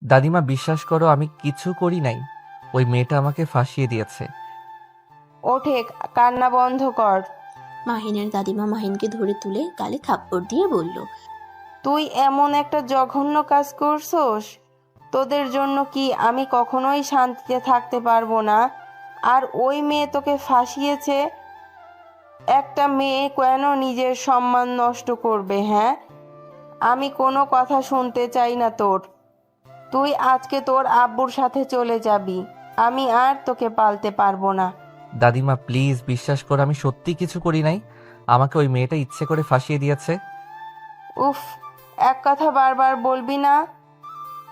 দাদিমা বিশ্বাস করো আমি কিছু করি নাই। ওই মেয়েটা আমাকে ফাঁসিয়ে দিয়েছে। ওঠে, কান্না বন্ধ কর। মাহিনের দাদিমা মাহিনকে ধরে তুলে গালে থাপ্পড় দিয়ে বলল, তুই এমন একটা জঘন্য কাজ করছস, তোদের জন্য কি আমি কখনোই শান্তিতে থাকতে পারবো না? আর ওই মেয়ে তোকে ফাঁসিয়েছে। একটা মেয়ে কেন নিজের সম্মান নষ্ট করবে, হ্যাঁ? আমি কোনো কথা শুনতে চাই না তোর। তুই আজকে তোর আব্বুর সাথে চলে যাবি। আমি আর তোকে পালতে পারবো না। দাদিমা প্লিজ বিশ্বাস করো আমি সত্যি কিছু করি নাই। আমাকে ওই মেয়েটা ইচ্ছে করে ফাঁসিয়ে দিয়েছে। উফ, এক কথা বারবার বলবি না।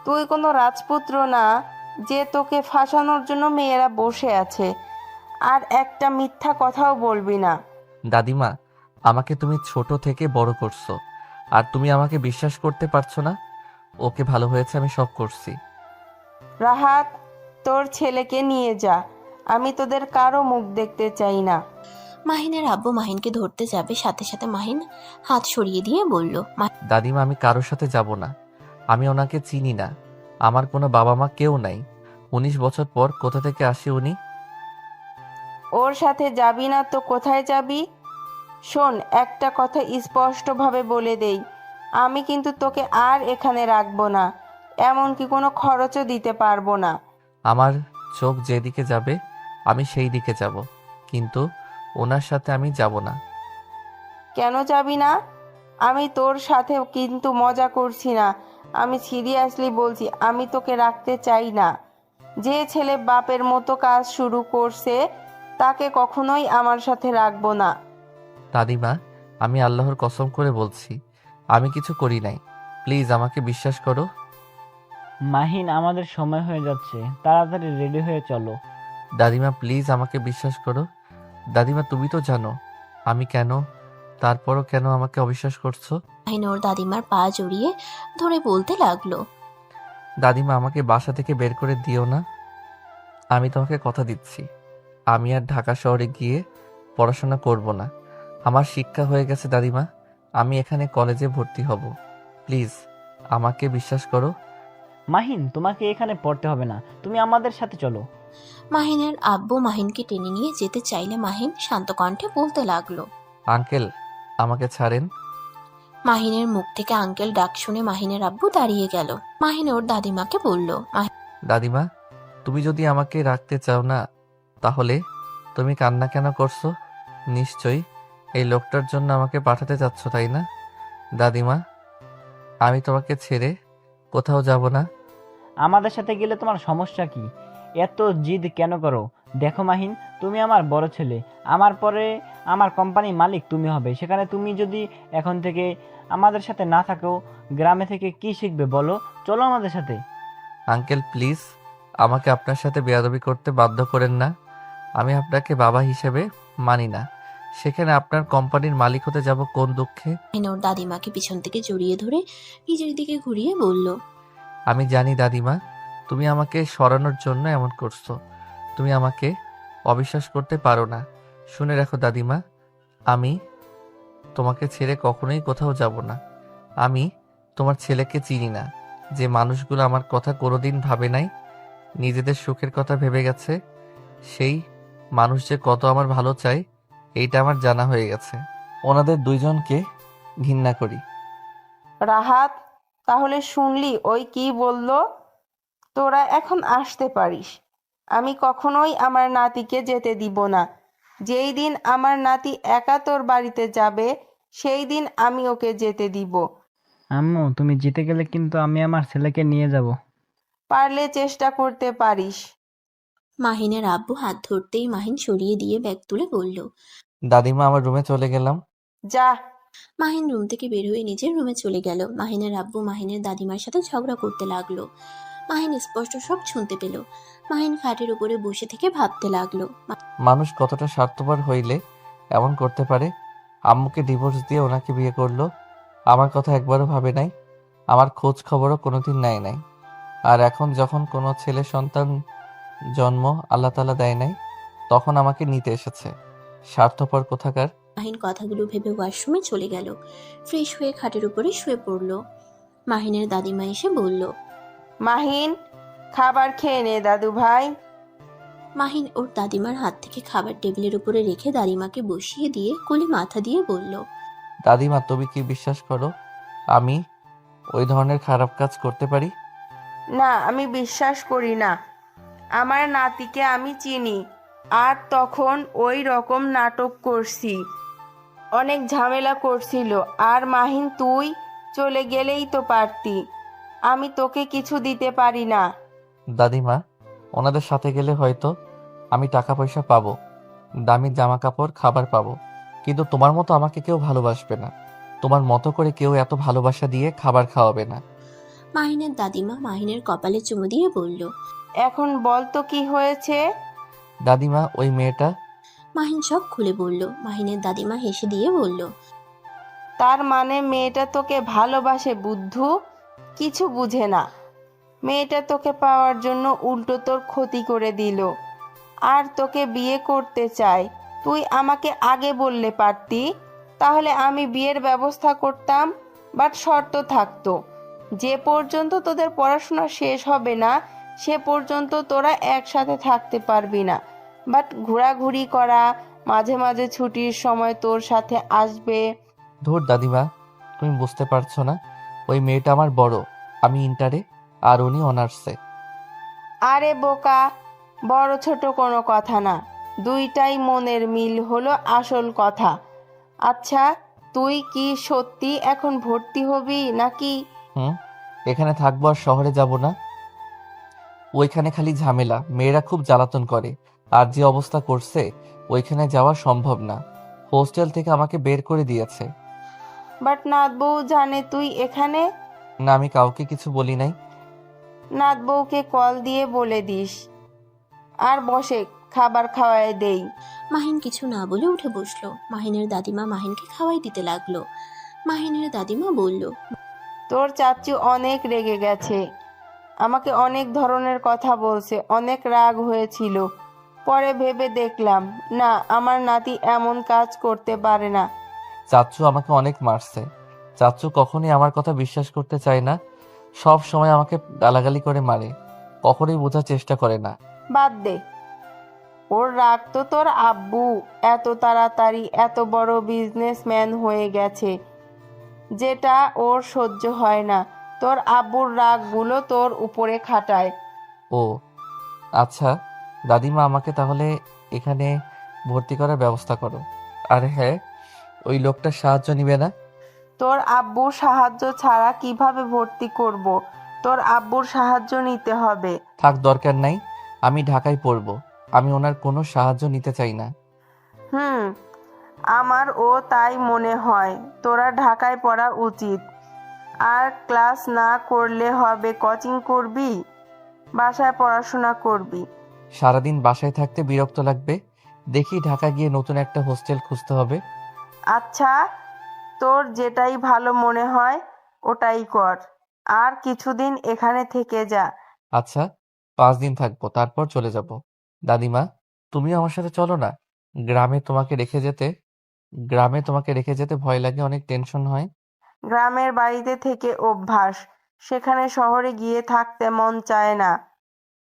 তুই কোনো রাজপুত্র না যে তোকে ফাঁসানোর জন্য মেয়েরা বসে আছে। আর একটা মিথ্যা কথাও বলবি না। দাদিমা আমাকে তুমি ছোট থেকে বড় করছো, আর তুমি আমাকে বিশ্বাস করতে পারছো না। ওকে ভালো হয়েছে আমি সব করছি। রাহাত, তোর ছেলেকে নিয়ে যা। আমি তোদের কারো মুখ দেখতে চাই না। মাহিনের আব্বু মাহিনকে ধরতে যাবে, সাথে সাথে মাহিন হাত সরিয়ে দিয়ে বলল, দাদিমা আমি কারোর সাথে যাব না। আমি ওনাকে চিনি না। আমার কোনো বাবা মা কেউ নাই। 19 বছর পর কোথা থেকে আসে উনি? ওর সাথে যাবি না তো কোথায় যাবি? শোন, একটা কথা স্পষ্টভাবে বলে দেই, আমি কিন্তু তোকে আর এখানে রাখবো না। এমনকি কোনো খরচও দিতে পারবো না। আমার চোখ যেদিকে যাবে আমি সেই দিকে যাব, কিন্তু ওনার সাথে আমি যাব না। কেন যাবি না? আমি তোর সাথে কিন্তু মজা করছি না। আমি সিরিয়াসলি বলছি, আমি তোকে রাখতে চাই না। যে ছেলে বাপের মতো কাজ শুরু করছে তাকে কখনোই আমার সাথে রাখবো না। দাদিমা আমি আল্লাহর কসম করে বলছি আমি কিছু করি নাই। প্লিজ আমাকে বিশ্বাস করো। মাহিন, আমাদের সময় হয়ে যাচ্ছে, তাড়াতাড়ি রেডি হয়ে চলো। দাদিমা প্লিজ আমাকে বিশ্বাস করো। দাদিমা তুমি তো জানো আমি কেন, তারপরও কেন আমাকে অবিশ্বাস করছো? মাহিন ওর দাদিমার পা জড়িয়ে ধরে বলতে লাগলো, দাদিমা আমাকে বাসা থেকে বের করে দিও না। আমি তোমাকে কথা দিচ্ছি আমি আর ঢাকা শহরে গিয়ে পড়াশোনা করব না। আমার শিক্ষা হয়ে গেছে দাদিমা। আমি এখানে কলেজে ভর্তি হব। প্লিজ আমাকে বিশ্বাস করো। মাহিন, তোমাকে এখানে পড়তে হবে না, তুমি আমাদের সাথে চলো। মাহিনের আব্বু মাহিনকে টেনে নিয়ে যেতে চাইলে মাহিন শান্ত কণ্ঠে বলতে লাগলো। আঙ্কেল আমাকে ছাড়েন। মাহিনের মুখ থেকে আঙ্কেল ডাক শুনে মাহিনের আব্বু দাঁড়িয়ে গেল। মাহিন ওর দাদিমাকে বলল, দাদিমা তুমি যদি আমাকে রাখতে চাও না তাহলে তুমি কান্না কেন করছো? নিশ্চয়ই এই লোকটার জন্য আমাকে পাঠাতে চাচ্ছ তাই না? দাদিমা আমি তোমাকে ছেড়ে কোথাও যাব না। আমাদের সাথে গেলে তোমার সমস্যা কি? এত জিদ কেন করো? দেখো মাহিন, তুমি আমার বড় ছেলে। আমার পরে আমার কোম্পানির মালিক তুমি হবে। সেখানে তুমি যদি এখন থেকে আমাদের সাথে না থাকো, গ্রামে থেকে কি শিখবে বলো? চলো আমাদের সাথে। আঙ্কেল প্লিজ আমাকে আপনার সাথে বেয়াদবি করতে বাধ্য করেন না। আমি আপনাকে বাবা হিসেবে মানি না। সেখানে আপনার কোম্পানির মালিক হতে যাব কোন দুঃখে? মাহিন ওর দাদিমাকে পিছন থেকে জড়িয়ে ধরে নিজের দিকে ঘুরিয়ে বলল, আমি জানি দাদিমা তুমি আমাকে সরানোর জন্য এমন করছো। তুমি আমাকে অবিশ্বাস করতে পারো না। শুনে রাখো দাদিমা, আমি তোমাকে ছেড়ে কখনোই কোথাও যাব না। আমি তোমার ছেলেকে চিনি না। যে মানুষগুলো আমার কথা কোনোদিন ভাবে নাই, নিজেদের সুখের কথা ভেবে গেছে, সেই মানুষ যে কত আমার ভালো চায় এইটা আমার জানা হয়ে গেছে। ওনাদের দুইজনকে ঘৃণা করি। রাহাত, তাহলে শুনলি ওই কি বললো? তোরা এখন আসতে পারিস। আমি কখনোই আমার নাতিকে যেতে দিব না। যেই দিন আমার নাতি একা তোর বাড়িতে যাবে সেই দিন আমি ওকে যেতে দিব। আম্মু, তুমি জিতে গেলে কিন্তু আমি আমার ছেলেকে নিয়ে যাব। পারলে চেষ্টা করতে পারিস। মাহিনের আব্বু হাত ধরতেই মাহিন সরিয়ে দিয়ে ব্যাগ তুলে বলল। দাদিমা আমার রুমে চলে গেলাম। যা। মাহিন রুম থেকে বের হয়ে নিজের রুমে চলে গেল। মাহিনের আব্বু মাহিনের দাদিমার সাথে ঝগড়া করতে লাগলো। মাহিন স্পষ্ট সব শুনতে পেল। মাহিন খাটের উপরে বসে থেকে ভাবতে লাগলো, মানুষ কতটা স্বার্থপর হইলে এমন করতে পারে। আম্মুকে ডিভোর্স দিয়ে ওনাকে বিয়ে করলো। আমার কথা একবারও ভাবে নাই। আমার খোঁজ খবরও কোনোদিন নেয় নাই। আর এখন যখন কোনো ছেলে সন্তান জন্ম আল্লাহ তাআলা দেয় নাই, তখন আমাকে নিতে এসেছে। স্বার্থপর কোথাকার। মাহিন কথাগুলো ভেবে ওয়াশরুমে চলে গেল। ফ্রেশ হয়ে খাটের উপরে শুয়ে পড়ল। মাহিনের দাদিমা এসে বলল, মাহিন, খাবার খেয়ে নে দাদু ভাই। মাহিন ওর দাদিমার হাত থেকে খাবার টেবিলের উপরে রেখে দাদিমাকে বসিয়ে দিয়ে কোলে মাথা দিয়ে বলল, দাদিমা, তুমি কি বিশ্বাস করো আমি ওই ধরনের খারাপ কাজ করতে পারি? না, আমি বিশ্বাস করি না। আমার নাতিকে আমি চিনি, আর তখন ওই রকম নাটক করছি, অনেক ঝামেলা করছিল। আর মাহিন, তুই চলে গেলেই তো পারতি। আমি তোকে কিছু দিতে পারি না। দাদিমা, ওনাদের সাথে গেলে হয়তো আমি টাকা পয়সা পাবো, দামি জামা কাপড়, খাবার পাবো, কিন্তু তোমার মতো আমাকে কেউ ভালোবাসবে না। তোমার মতো করে কেউ এত ভালোবাসা দিয়ে খাবার খাওয়াবে না। মাহিনের দাদিমা মাহিনের কপালে চুমু দিয়ে বলল। এখন বল তো কি হয়েছে? দাদিমা, ওই মেয়েটা। মাহিন সব খুলে বলল। মাহিনের দাদিমা হেসে দিয়ে বলল, তার মানে মেয়েটা তোকে ভালোবাসে বুদ্ধু? কিছু বুঝে না। মেয়েটা তোকে পাওয়ার জন্য উল্টো তোর ক্ষতি করে দিল, আর তোকে বিয়ে করতে চায়। তুই আমাকে আগে বললে পারতি, তাহলে আমি বিয়ের ব্যবস্থা করতাম। বাট শর্ত থাকতো, যে পর্যন্ত তোদের পড়াশোনা শেষ হবে না সে পর্যন্ত তোরা একসাথে থাকতে পারবি না। বাট ঘোরাঘুরি করা, মাঝে মাঝে ছুটির সময় তোর সাথে আসবে। ধুর দাদিমা, তুমি বুঝতে পারছো না, ওই মেয়েটা আমার বড়, আমি ইন্টারে আর উনি অনার্সে। আরে বোকা, বড় ছোট কোনো কথা না, দুইটাই মনের মিল হলো আসল কথা। আচ্ছা, তুই কি সত্যি এখন ভর্তি হবি নাকি? হুম, এখানে থাকবো আর শহরে যাব না। ওইখানে খালি ঝামেলা, মেয়েরা খুব জ্বালাতন করে, আর যে অবস্থা করছে ওইখানে যাওয়া সম্ভব না। হোস্টেল থেকে আমাকে বের করে দিয়েছে। বাট নাথ বউ জানে তুই এখানে? না, আমি কাউকে কিছু বলি নাই। নাথ বউকে কল দিয়ে বলে দিস। আর বসে, খাবার খাওয়ায় দেই। মাহিন কিছু না বলে উঠে বসলো। মাহিনের দাদিমা মাহিনকে খাওয়াই দিতে লাগলো। মাহিনের দাদিমা বলল, তোর চাচু অনেক রেগে গেছে, আমাকে অনেক ধরনের কথা বলছে, অনেক রাগ হয়েছিল। পরে ভেবে দেখলাম, না, আমার নাতি এমন কাজ করতে পারে না। চাচ্চু আমাকে অনেক মারছে। চাচ্চু কখনোই আমার কথা বিশ্বাস করতে চায় না, সব সময় আমাকে গালাগালি করে মারে, কখনোই বোঝার চেষ্টা করে না। বাদ দে, ওর রাগ তো তোর আব্বু এত তাড়াতাড়ি এত বড় বিজনেসম্যান হয়ে গেছে, যেটা ওর সহ্য হয় না। তোর আব্বুর রাগগুলো তোর উপরে খাটায়। ও আচ্ছা, দাদিমা, আমাকে তাহলে এখানে ভর্তি করার ব্যবস্থা করো। আর হ্যাঁ, ওই লোকটার সাহায্য নিবে না? তোর আব্বুর সাহায্য ছাড়া কিভাবে ভর্তি করব? তোর আব্বুর সাহায্য নিতে হবে। থাক, দরকার নাই, আমি ঢাকায় পড়ব, আমি ওনার কোনো সাহায্য নিতে চাই না। হুম, আমারও তাই মনে হয়। তোরা ঢাকায় পড়া উচিত। আর ক্লাস না করলে হবে, কোচিং করবি, বাসায় পড়াশোনা করবি। সারাদিন বাসায় থাকতে বিরক্ত লাগবে, দেখি ঢাকা গিয়ে নতুন একটা হোস্টেল খুঁজতে হবে। আচ্ছা, তোর যেটাই ভালো মনে হয় ওটাই কর। আর কিছুদিন এখানে থেকে যা। আচ্ছা, 5 দিন থাকবো, তারপর চলে যাব। দাদিমা, তুমিও আমার সাথে চলো না। গ্রামে তোমাকে রেখে যেতে গ্রামে তোমাকে রেখে যেতে ভয় লাগে, অনেক টেনশন হয়। গ্রামের বাড়িতে থেকে অভ্যাস, সেখানে শহরে গিয়ে থাকতে মন চায় না।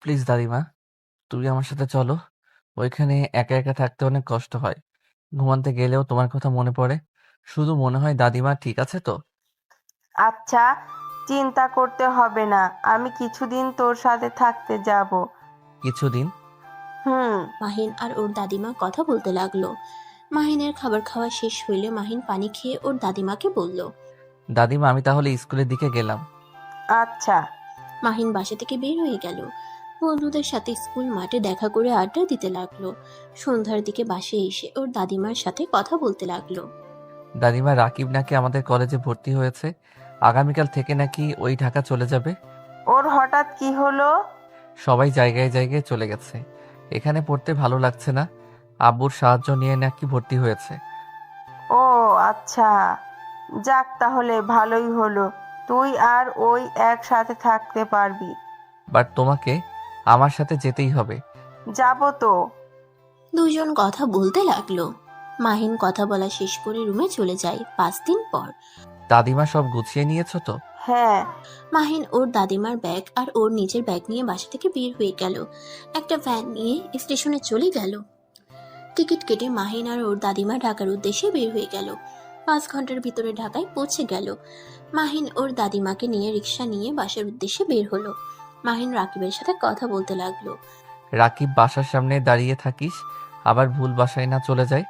প্লিজ দাদিমা, তুমি আমার সাথে চলো। ওইখানে একা একা থাকতে অনেক কষ্ট হয়, ঘুমাতে গেলেও তোমার কথা মনে পড়ে, শুধু মনে হয় দাদিমা ঠিক আছে তো। আচ্ছা, চিন্তা করতে হবে না, আমি কিছুদিন তোর সাথে থাকতে যাব। কিছুদিন? হুম। মাহিন আর ওর দাদিমা কথা বলতে লাগলো। মাহিনের খাবার খাওয়া শেষ হইলে মাহিন পানি খেয়ে ওর দাদিমাকে বলল, দাদিমা, আমি তাহলে স্কুলের দিকে গেলাম। আচ্ছা। মাহিন বাসা থেকে বের হয়ে গেল। বন্ধুদের সাথে স্কুল মাঠে দেখা করে আড্ডা দিতে লাগলো। সন্ধ্যার দিকে বাসে এসে ওর দাদিমার সাথে কথা বলতে লাগলো। দাদিমা, রাকিব নাকি আমাদের কলেজে ভর্তি হয়েছে, আগামীকাল থেকে নাকি ওই ঢাকা চলে যাবে। ওর হঠাৎ কি হলো? সবাই জায়গায় জায়গায় চলে গেছে, এখানে পড়তে ভালো লাগছে না, আব্বুর সাহায্য নিয়ে নাকি ভর্তি হয়েছে। ও আচ্ছা, যাক তাহলে ভালোই হলো, তুই আর ওই একসাথে থাকতে পারবি। বাট তোমাকে আমার সাথে যেতেই হবে। যাব তো। দুজন কথা বলতে লাগলো। মাহিন কথা বলা শেষ করে রুমে চলে যায়। 5 দিন পর দাদিমা, সব গুছিয়ে নিয়েছো তো? হ্যাঁ। মাহিন ওর দাদিমার ব্যাগ আর ওর নিজের ব্যাগ নিয়ে বাসা থেকে বের হয়ে গেল। একটা ভ্যান নিয়ে স্টেশনে চলে গেল। টিকিট কেটে মাহিন আর ওর দাদিমা ঢাকার উদ্দেশ্যে বের হয়ে গেল। 5 ঘন্টার ভিতরে ঢাকায় পৌঁছে গেল। মাহিন ওর দাদিমাকে নিয়ে রিক্সা নিয়ে বাসার উদ্দেশ্যে বের হলো। মাহিন রাকিবের সাথে কথা বলতে লাগলো। রাকিব, বাসার সামনে দাঁড়িয়ে থাকিস, আবার ভুল বাসায় না চলে যায়।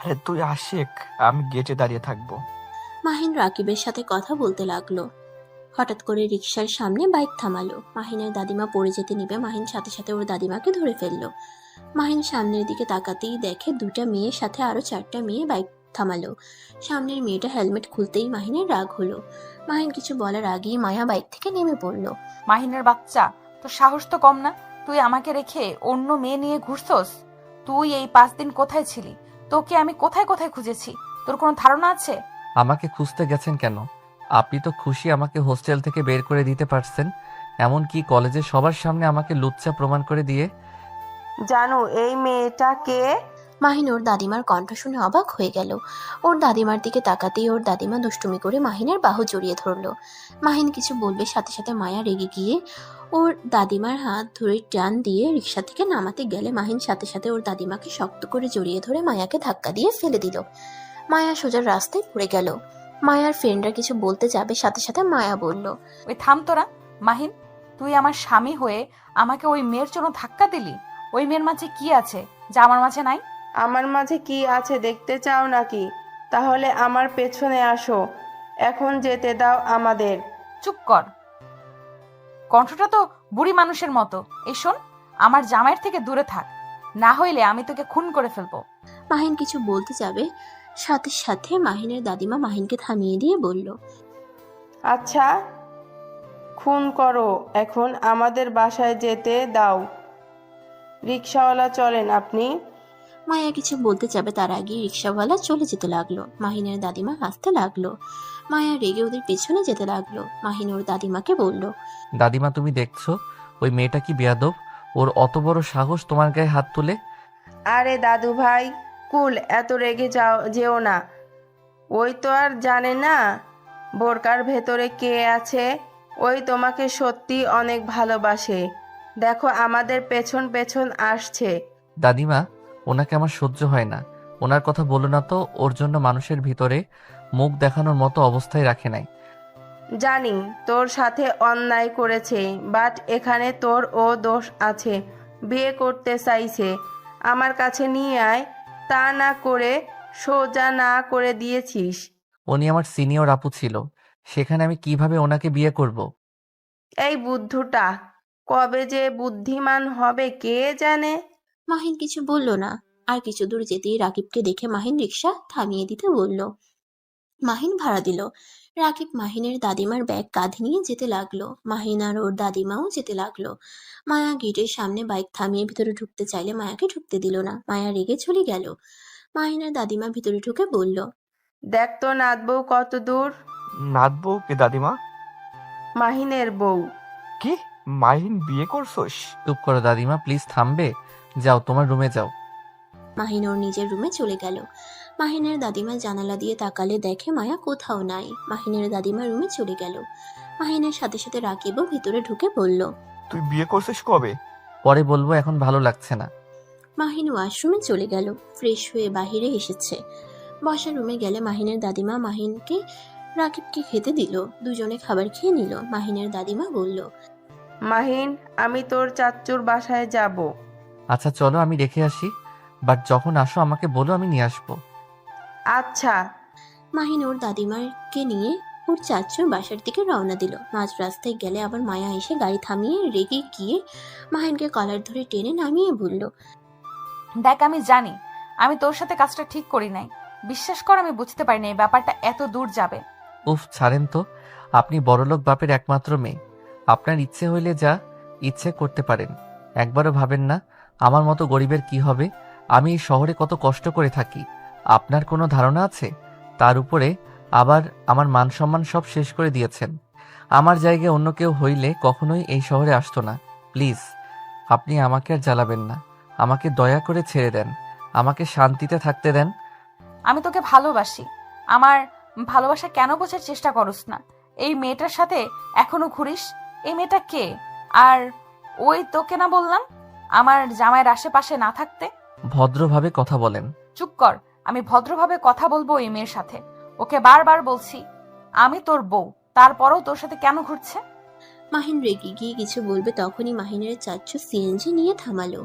আরে তুই আশিক, আমি গেটে দাঁড়িয়ে থাকবো। মাহিন রাকিবের সাথে কথা বলতে লাগলো। হঠাৎ করে রিক্সার সামনে বাইক থামালো। মাহিনের দাদিমা পড়ে যেতে নিবে, মাহিন সাথে সাথে ওর দাদিমাকে ধরে ফেললো। মাহিন সামনের দিকে তাকাতেই দেখে 2টা মেয়ের সাথে আরো 4টা মেয়ে বাইক থামালো। সামনের মেয়েটা হেলমেট খুলতেই মাহিনের রাগ হলো। মাহিন কিছু বলার আগেই মায়া বাইক থেকে নেমে পড়লো। মাহিনের বাচ্চা, তোর সাহস তো কম না। তুই আমাকে রেখে অন্য মেয়ে নিয়ে ঘুরছস? তুই এই 5 দিন কোথায় ছিলি? তোকে আমি কোথায় কোথায় খুঁজেছি, তোর কোনো ধারণা আছে? আমাকে খুঁজতে গেছেন কেন? আপনি তো খুশি আমাকে হোস্টেল থেকে বের করে দিতে পারছেন, এমনকি কলেজে সবার সামনে আমাকে লুচ্চা প্রমাণ করে দিয়ে। জানো এই মেয়েটা কে? মাহিন ওর দাদিমার কণ্ঠ শুনে অবাক হয়ে গেল। ওর দাদিমার দিকে তাকাতেই ওর দাদিমা দুষ্টুমি করে মাহিনের বাহু জড়িয়ে ধরলো। মাহিন কিছু বলবে, সাথে সাথে মায়া রেগে গিয়ে ওর দাদিমার হাত ধরে টান দিয়ে রিক্সা থেকে নামাতে গেলে মাহিন সাথে সাথে ওর দাদিমাকে শক্ত করে জড়িয়ে ধরে মায়াকে ধাক্কা দিয়ে ফেলে দিল। মায়া সোজা রাস্তায় পড়ে গেল। মায়ার ফ্রেন্ডরা কিছু বলতে যাবে, সাথে সাথে মায়া বলল, ওই থাম তোরা। মাহিন, তুই আমার স্বামী হয়ে আমাকে ওই মেয়ের জন্য ধাক্কা দিলি। ওই মেয়ের মাঝে কি আছে যা আমার মাঝে নাই? আমার মাঝে কি আছে দেখতে চাও নাকি? তাহলে আমার পেছনে আসো, এখন যেতে দাও আমাদের। চুপ কর, কণ্ঠটা তো বুড়ি মানুষের মতো। এই শোন, আমার জামাইয়ের থেকে দূরে থাক, না হইলে আমি তোকে খুন করে ফেলবো। মাহিন কিছু বলতে যাবে, সাথে সাথে মাহিনের দাদিমা মাহিনকে থামিয়ে দিয়ে বলল, আচ্ছা, খুন করো, এখন আমাদের বাসায় যেতে দাও। রিক্সাওয়ালা চলেন আপনি। মায়া কিছু বলতে যাবে, তার আগে রিক্সাওয়ালা চলে যেতে লাগলো। মাহিনের দাদিমা হাসতে লাগলো। মায়া রেগে ওদের পেছনে যেতে লাগলো। মাহিন ওর দাদিমাকে বলল, দাদিমা, তুমি দেখছো ওই মেয়েটা কি বেয়াদব? ওর অত বড় সাহস তোমার গায়ে হাত তুলে। আরে দাদু ভাই, কুল, এত রেগে যেও না। ওই তো আর জানে না বোরকার ভেতরে কে আছে। ওই তোমাকে সত্যি অনেক ভালোবাসে। দেখো আমাদের পেছন পেছন আসছে। দাদিমা, ওনাকে আমার সহ্য হয় না। ওনার কথা বলো না তো, ওর জন্য মানুষের ভিতরে মুখ দেখানোর মতো অবস্থায় রাখে নাই। জানি তোর সাথে অন্যায় করেছে, বাট এখানে তোর ও দোষ আছে। বিয়ে করতে চাইছে, আমার কাছে নিয়ে আয়, তা না করে সোজা না করে দিয়েছিস। উনি আমার সিনিয়র আপু ছিল, সেখানে আমি কিভাবে ওনাকে বিয়ে করব? এই বুদ্ধুটা কবে যে বুদ্ধিমান হবে কে জানে। মাহিন কিছু বলল না। আর কিছু দূর যেতেই রাকিবকে দেখে মাহিন রিক্সা থামিয়ে দিতে বলল। মাহিন ভাড়া দিল। রাকিব মাহিনের দাদিমার ব্যাগ কাঁধে নিয়ে যেতে লাগলো। মাহিন আর ওর দাদিমাও যেতে লাগলো। মায়া গেটের সামনে বাইক থামিয়ে ভিতরে ঢুকতে চাইলে মায়াকে ঢুকতে দিল না। মায়া রেগে চলে গেল। মাহিনের দাদিমা ভিতরে ঢুকে বলল, দেখ তো নাত বউ কত দূর। নাত বউ কে দাদিমা? মাহিনের বউ। কি, মাহিন বিয়ে করছোস? চুপ করো দাদিমা, প্লিজ থামবে? যাও, তোমার রুমে যাও। মাহিন ওর নিজের রুমে চলে গেল। মাহিনের দাদিমা জানালা দিয়ে তাকালে দেখে মায়া কোথাও নাই। মাহিনের দাদিমা রুমে চলে গেল। মাহিনের সাথে সাথে রাকিবও ভিতরে ঢুকে বলল, তুই বিয়ে করছিস কবে? পরে বলবো, এখন ভালো লাগছে না। মাহিন ওয়াশরুমে চলে গেল। ফ্রেশ হয়ে বাহিরে এসেছে। বসার রুমে গেলে মাহিনের দাদিমা মাহিনকে রাকিবকে খেতে দিল। দুজনে খাবার খেয়ে নিল। মাহিনের দাদিমা বলল, মাহিন, আমি তোর চাচ্চুর বাসায় যাব। আচ্ছা চলো, আমি রেখে আসি, বাট যখন আসো আমাকে বলো, আমি নিয়ে আসবো। আচ্ছা। মাহিন ওর দাদিমাকে নিয়ে ওর চাচুর বাসার দিকে রওনা দিল। মাঝ রাস্তায় গেলে আবার মায়া এসে গাড়ি থামিয়ে রেগে গিয়ে মাহিনকে কলার ধরে টেনে নামিয়ে বলল, দেখ, আমি জানি আমি তোর সাথে কাজটা ঠিক করি নাই। বিশ্বাস কর, আমি বুঝতে পারিনি এই ব্যাপারটা এত দূর যাবে। উফ, ছাড়েন তো। আপনি বড়লোক বাপের একমাত্র মেয়ে, আপনার ইচ্ছে হইলে যা ইচ্ছে করতে পারেন। একবারও ভাবেন না আমার মতো গরিবের কি হবে? আমি এই শহরে কত কষ্ট করে থাকি, আপনার কোনো ধারণা আছে? তার উপরে আবার আমার মান সম্মান সব শেষ করে দিয়েছেন। আমার জায়গায় অন্য কেউ হইলে কখনোই এই শহরে আসতো না। প্লিজ, আপনি আমাকে আর জ্বালাবেন না। আমাকে দয়া করে ছেড়ে দেন, আমাকে শান্তিতে থাকতে দেন। আমি তোকে ভালোবাসি। আমার ভালোবাসা কেন বোঝার চেষ্টা করস না? এই মেয়েটার সাথে এখনো ঘুরিস? এই মেয়েটা কে? আর ওই তোকে না বললাম আমার জামাইয়ের আশেপাশে না থাকতে? ভদ্রভাবে কথা বলেন। চুপ কর। আমি ভদ্রভাবে কথা বলবো এই মেয়ের সাথে। ওকে বারবার বলছি আমি তোর বউ, তারপরেও তোর সাথে কেন ঘুরছে? মাহিন রেগে গিয়ে কিছু বলবে তখনই মাহিনের চাচ্চু সিএনজি নিয়ে থামালো।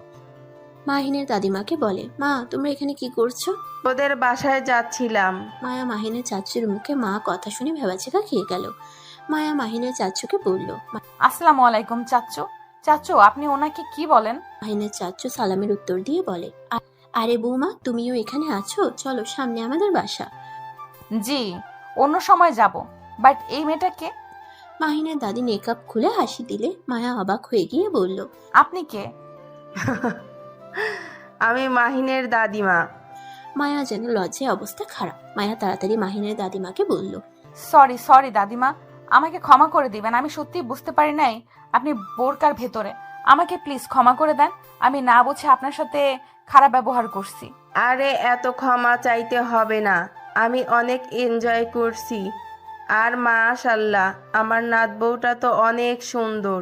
মাহিনের দাদিমাকে বলে, মা তোমরা এখানে কি করছো? ওদের বাসায় যাচ্ছিলাম। মায়া মাহিনের চাচ্চুর মুখে মা কথা শুনে ভেবাচেকা খেয়ে গেল। মায়া মাহিনের চাচ্চুকে বলল। আসসালামু আলাইকুম চাচ্চু। চাচ্চু আপনি ওনাকে কি বলেন? মাহিনের চাচ্চু সালামের উত্তর দিয়ে বলে, আরে বৌমা তুমিও এখানে আছো, চলো সামনে আমাদের বাসা। জি, অন্য সময় যাব, বাট এই মেয়েটাকে? মাহিনের দাদি মেকআপ খুলে হাসি দিলে মায়া অবাক হয়ে গিয়ে বলল, আপনি কে? আমি মাহিনের দাদিমা। মায়া যেন লজ্জায় অবস্থা খারাপ। মায়া তাড়াতাড়ি মাহিনের দাদিমাকে বলল, সরি সরি দাদিমা, আমাকে ক্ষমা করে দিবেন। আমি সত্যি বুঝতে পারি নাই আপনি বোরকার ভেতরে। আমাকে প্লিজ ক্ষমা করে দেন। আমি না বুঝে আপনার সাথে খারাপ ব্যবহার করছি। আরে এত ক্ষমা চাইতে হবে না, আমি অনেক এনজয় করছি। আর মাশাআল্লাহ আমার নাত বউটা তো অনেক সুন্দর।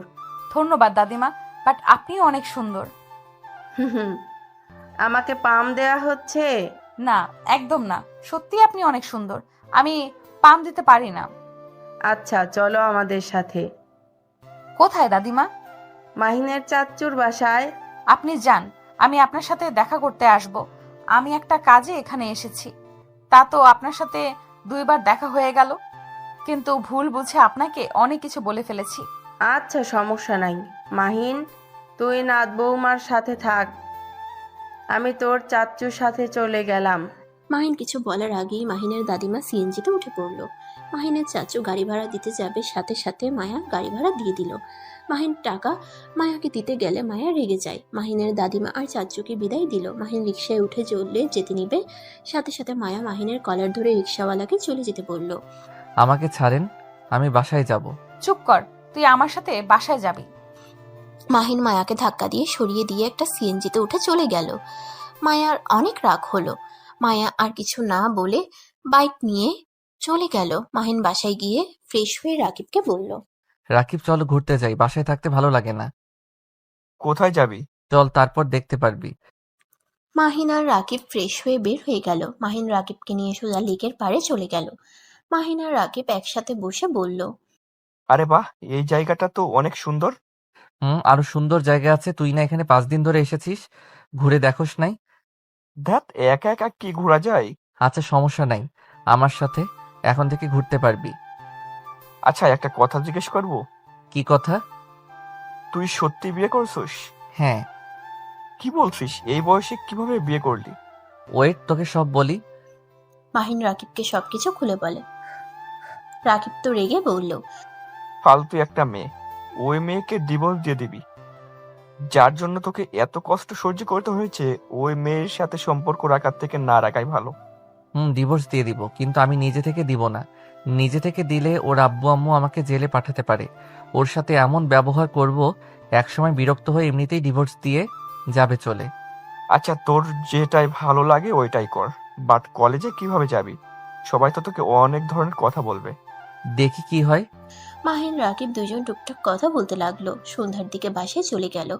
ধন্যবাদ দাদিমা, বাট আপনিও অনেক সুন্দর। হুম, আমাকে পাম দেয়া হচ্ছে? না, একদম না, সত্যি আপনি অনেক সুন্দর। আমি পাম দিতে পারি না। আচ্ছা চলো আমাদের সাথে। কোথায় দাদিমা? মাহিনের চাচ্চুর বাসায়। আপনি যান, আমি আপনার সাথে দেখা করতে আসব। আমি একটা কাজে এখানে এসেছি। তা তো আপনার সাথে 2বার দেখা হয়ে গেল, কিন্তু ভুল বুঝে আপনাকে অনেক কিছু বলে ফেলেছি। আচ্ছা সমস্যা নাই মাহিন, তুই নাত বৌমার সাথে থাক, আমি তোর চাচ্চুর সাথে চলে গেলাম। মাহিন কিছু বলার আগেই মাহিনের দাদিমা সিএনজিতে উঠে পড়ল। মাহিনের চাচু গাড়ি ভাড়া দিতে যাবে, সাথে সাথে মায়া গাড়ি ভাড়া দিয়ে দিল। মাহিন টাকা মায়াকে দিতে গেলে মায়া রেগে যায়। মাহিনের দাদিমা আর চাচুকে বিদায় দিল। মাহিন রিকশায় উঠে চললে যেতে নিবে, সাথে সাথে মায়া মাহিনের কলার ধরে রিকশাওয়ালাকে চলে যেতে বলল। আমাকে ছাড়েন, আমি বাসায় যাব। চুপ কর, তুই আমার সাথে বাসায় যাবি। মাহিন মায়াকে ধাক্কা দিয়ে সরিয়ে দিয়ে একটা সিএনজিতে উঠে চলে গেল। মায়ার অনেক রাগ হলো। মায়া আর কিছু না বলে বাইক নিয়ে চলে গেল। মাহিন বাসায় গিয়ে ফ্রেশ হয়ে রাকিবকে বলল, রাকিব চল ঘুরতে যাই, বাসায় থাকতে ভালো লাগে না। কোথায় যাবি? চল, তারপর দেখতে পারবি। মাহিন আর রাকিব ফ্রেশ হয়ে বের হয়ে গেল। মাহিন রাকিবকে নিয়ে সোজা লেকের পাড়ে চলে গেল। মাহিন আর রাকিব একসাথে বসে বলল, আরে বাহ, এই জায়গাটা তো অনেক সুন্দর। আরো সুন্দর জায়গা আছে, তুই না এখানে 5 দিন ধরে এসেছিস, ঘুরে দেখোস নাই? ধ্যাত, একা একা কি ঘোরা যায়? আচ্ছা সমস্যা নাই, আমার সাথে এখন থেকে ঘুরতে পারবি। আচ্ছা, একটা কথা জিজ্ঞেস করব? কি কথা? তুই সত্যি বিয়ে করছিস? হ্যাঁ। কি বলছিস? এই বয়সে কিভাবে বিয়ে করলি? ওয়েট, তোকে সব বলি। মাহিন রাকিবকে সবকিছু খুলে বলে। রাকিব তো রেগে বলল, ফালতু একটা মেয়ে, ওই মেয়েকে ডিভোর্স দিয়ে দিবি। যার জন্য তোকে এত কষ্ট সহ্য করতে হয়েছে, ওই মেয়ের সাথে সম্পর্ক রাখার থেকে না রাখাই ভালো। ডিভোর্স দিয়ে দিব, কিন্তু আমি নিজে থেকে দিব না। নিজে থেকে দিলে ওর আব্বু আম্মু আমাকে জেলে পাঠাতে পারে। ওর সাথে এমন ব্যবহার করব, একসময় বিরক্ত হয়ে এমনিতেই ডিভোর্স দিয়ে যাবে চলে। আচ্ছা, তোর যেটাই ভালো লাগে ওইটাই কর, বাট কলেজে কিভাবে যাবি? সবাই তো তোকে অনেক ধরনের কথা বলবে। দেখি কি হয়। মাহিন রাকিব দুজন টুকটাক কথা বলতে লাগলো। সন্ধ্যার দিকে বাসায় চলে গেল।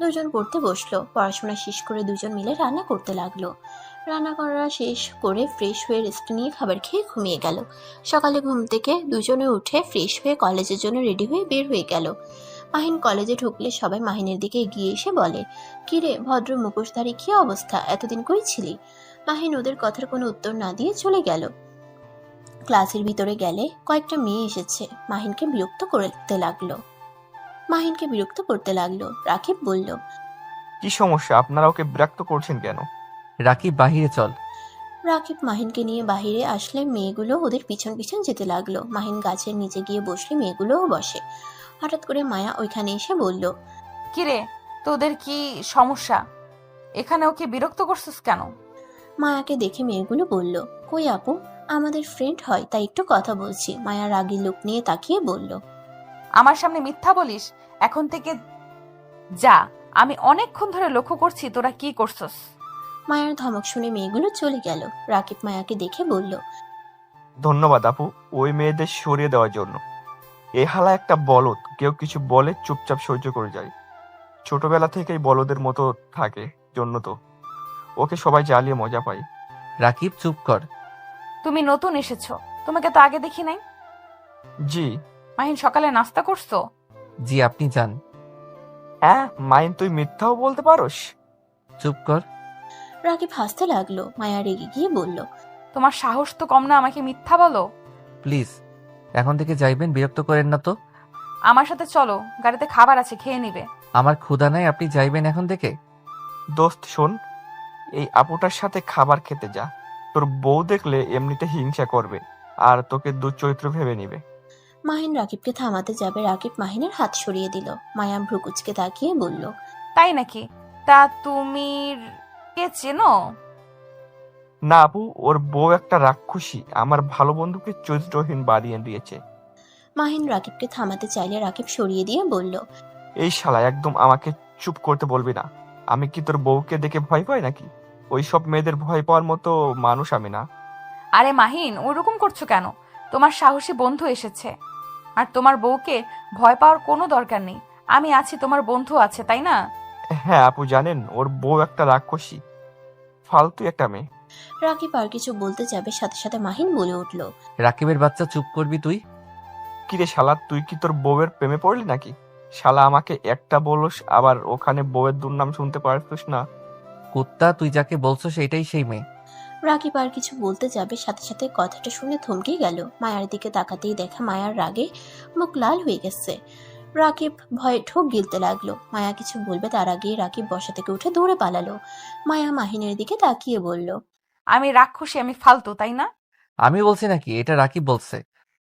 দুজন পড়তে বসলো। পড়াশোনা শেষ করে দুজন মিলে রান্না করতে লাগলো। রান্না করা শেষ করে ফ্রেশ হয়ে রেস্ট নিয়ে খাবার খেয়ে ঘুমিয়ে গেল। সকালে ঘুম থেকে দুজনে উঠে ফ্রেশ হয়ে কলেজের জন্য রেডি হয়ে বের হয়ে গেল। মাহিন কলেজে ঢুকলে সবাই মাহিনের দিকে এগিয়ে এসে বলে, কিরে ভদ্র মুখোশধারী, কি অবস্থা, এতদিন কই ছিলি? মাহিন ওদের কথার কোনো উত্তর না দিয়ে চলে গেল। ক্লাসের ভিতরে গেলে কয়েকটা মেয়ে এসেছে, মাহিনকে বিরক্ত করতে লাগলো। রাকিব বলল, কি সমস্যা? আপনারা ওকে বিরক্ত করছেন কেন? রাকিব বাহিরে চল। রাকিব মাহিনকে নিয়ে বাহিরে আসলে মেয়েগুলো ওদের পিছন পিছন যেতে লাগলো। মাহিন গাছের নিচে গিয়ে বসলে মেয়েগুলোও বসে। হঠাৎ করে মায়া ওইখানে এসে বলল, কিরে, তোদের কি সমস্যা? এখানে ওকে বিরক্ত করছিস কেন? মায়াকে দেখে মেয়েগুলো বলল, কই আপু, আমাদের ফ্রেন্ড হয় তাই একটু কথা বলছি। মায়া রাগী লোক নিয়ে তাকিয়ে বলল, আমার সামনে মিথ্যা বলিস? এখন থেকে যা, আমি অনেকক্ষণ ধরে লক্ষ্য করছি তোরা কি করছস। মায়ার ধমক শুনে মেয়েগুলো চলে গেল। রাকিব মায়াকে দেখে বলল, ধন্যবাদ আপু ওই মেয়েদের সরিয়ে দেওয়ার জন্য। এ হালা একটা বলদ, কেউ কিছু বলে চুপচাপ সহ্য করে যায়। ছোটবেলা থেকেই বলদের মতো থাকে, জন্য তো ওকে সবাই জ্বালিয়ে মজা পায়। রাকিব চুপ কর। তুমি নতুন এসেছো, তোমাকে তো আগে দেখি নাই। জি। মাহিন, সকালে নাস্তা করছো? জি, আপনি যান। হ্যাঁ মাইন, তুই মিথ্যাও বলতে পারোস? চুপ কর। রাকিব হাসতে লাগলো। মায়া রেগে গিয়ে বলল, তোমার সাহস তো কম না আমাকে মিথ্যা বলো। প্লিজ এখন থেকে যাইবেন, বিরক্ত করেন না তো। আমার সাথে চলো, গাড়িতে খাবার আছে, খেয়ে নিবে। আমার ক্ষুধা নাই, আপনি যাইবেন এখন থেকে। দোস্ত শোন, এই আপুটার সাথে খাবার খেতে যা। তোর বউ দেখলে এমনিতে হিংসা করবে আর তোকে দুচরিত্র ভেবে নিবে। মাহিন রাকিবকে থামাতে যাবে, রাকিব মাহিনের হাত সরিয়ে দিল। মায়া ভ্রুকুচকে তাকিয়ে বলল, তাই নাকি? তা তুমি কে চেনো? না আপু, ওর বউ একটা রাক্ষসী, আমার ভালো বন্ধুকে চরিত্রহীন বানিয়ে দিয়েছে। মাহিন রাকিবকে থামাতে চাইলে রাকিব সরিয়ে দিয়ে বলল, এই শালা, একদম আমাকে চুপ করতে বলবি না। আমি কি তোর বউকে দেখে ভয় পাই নাকি? ওই সব মেয়েদের ভয় পাওয়ার মতো মানুষ আমি না। আরে মাহিন, ওরকম করছো কেন? তোমার সাহসী বন্ধু এসেছে, আর তোমার বউকে ভয় পাওয়ার কোনো দরকার নেই। আমি আছি, তোমার বন্ধু আছে, তাই না? হ্যাঁ আপু জানেন, ওর বউ একটা রাক্ষসী, ফালতু একটা মেয়ে। রাকিব আর কিছু বলতে যাবে, সাথে সাথে মাহিন বলে উঠল, রাকিবের বাচ্চা, চুপ করবি তুই। কিরে শালা, তুই কি তোর বউয়ের প্রেমে পড়লি নাকি? শালা আমাকে একটা বলস, আবার ওখানে বউয়ের দুর্নাম শুনতে পারছিস না? কুত্তা, তুই যাকে বলছো সেটাই সেই মেয়ে। রাকিব আর কিছু বলতে যাবে, সাথে সাথে কথাটা শুনে থমকে গেল। মায়ার দিকে তাকাতেই দেখা মায়ার রাগে মুখ লাল হয়ে গেছে। রাকিব ভয়ে ঠোক গিলতে লাগলো। মায়া কিছু বলবে তার আগেই রাকিব বসা থেকে উঠে দৌড়ে পালালো। মায়া মাহিনের দিকে তাকিয়ে বলল, আমি রাক্ষসী, আমি ফালতু, তাই না? আমি বলছি নাকি? এটা রাকিব বলছে।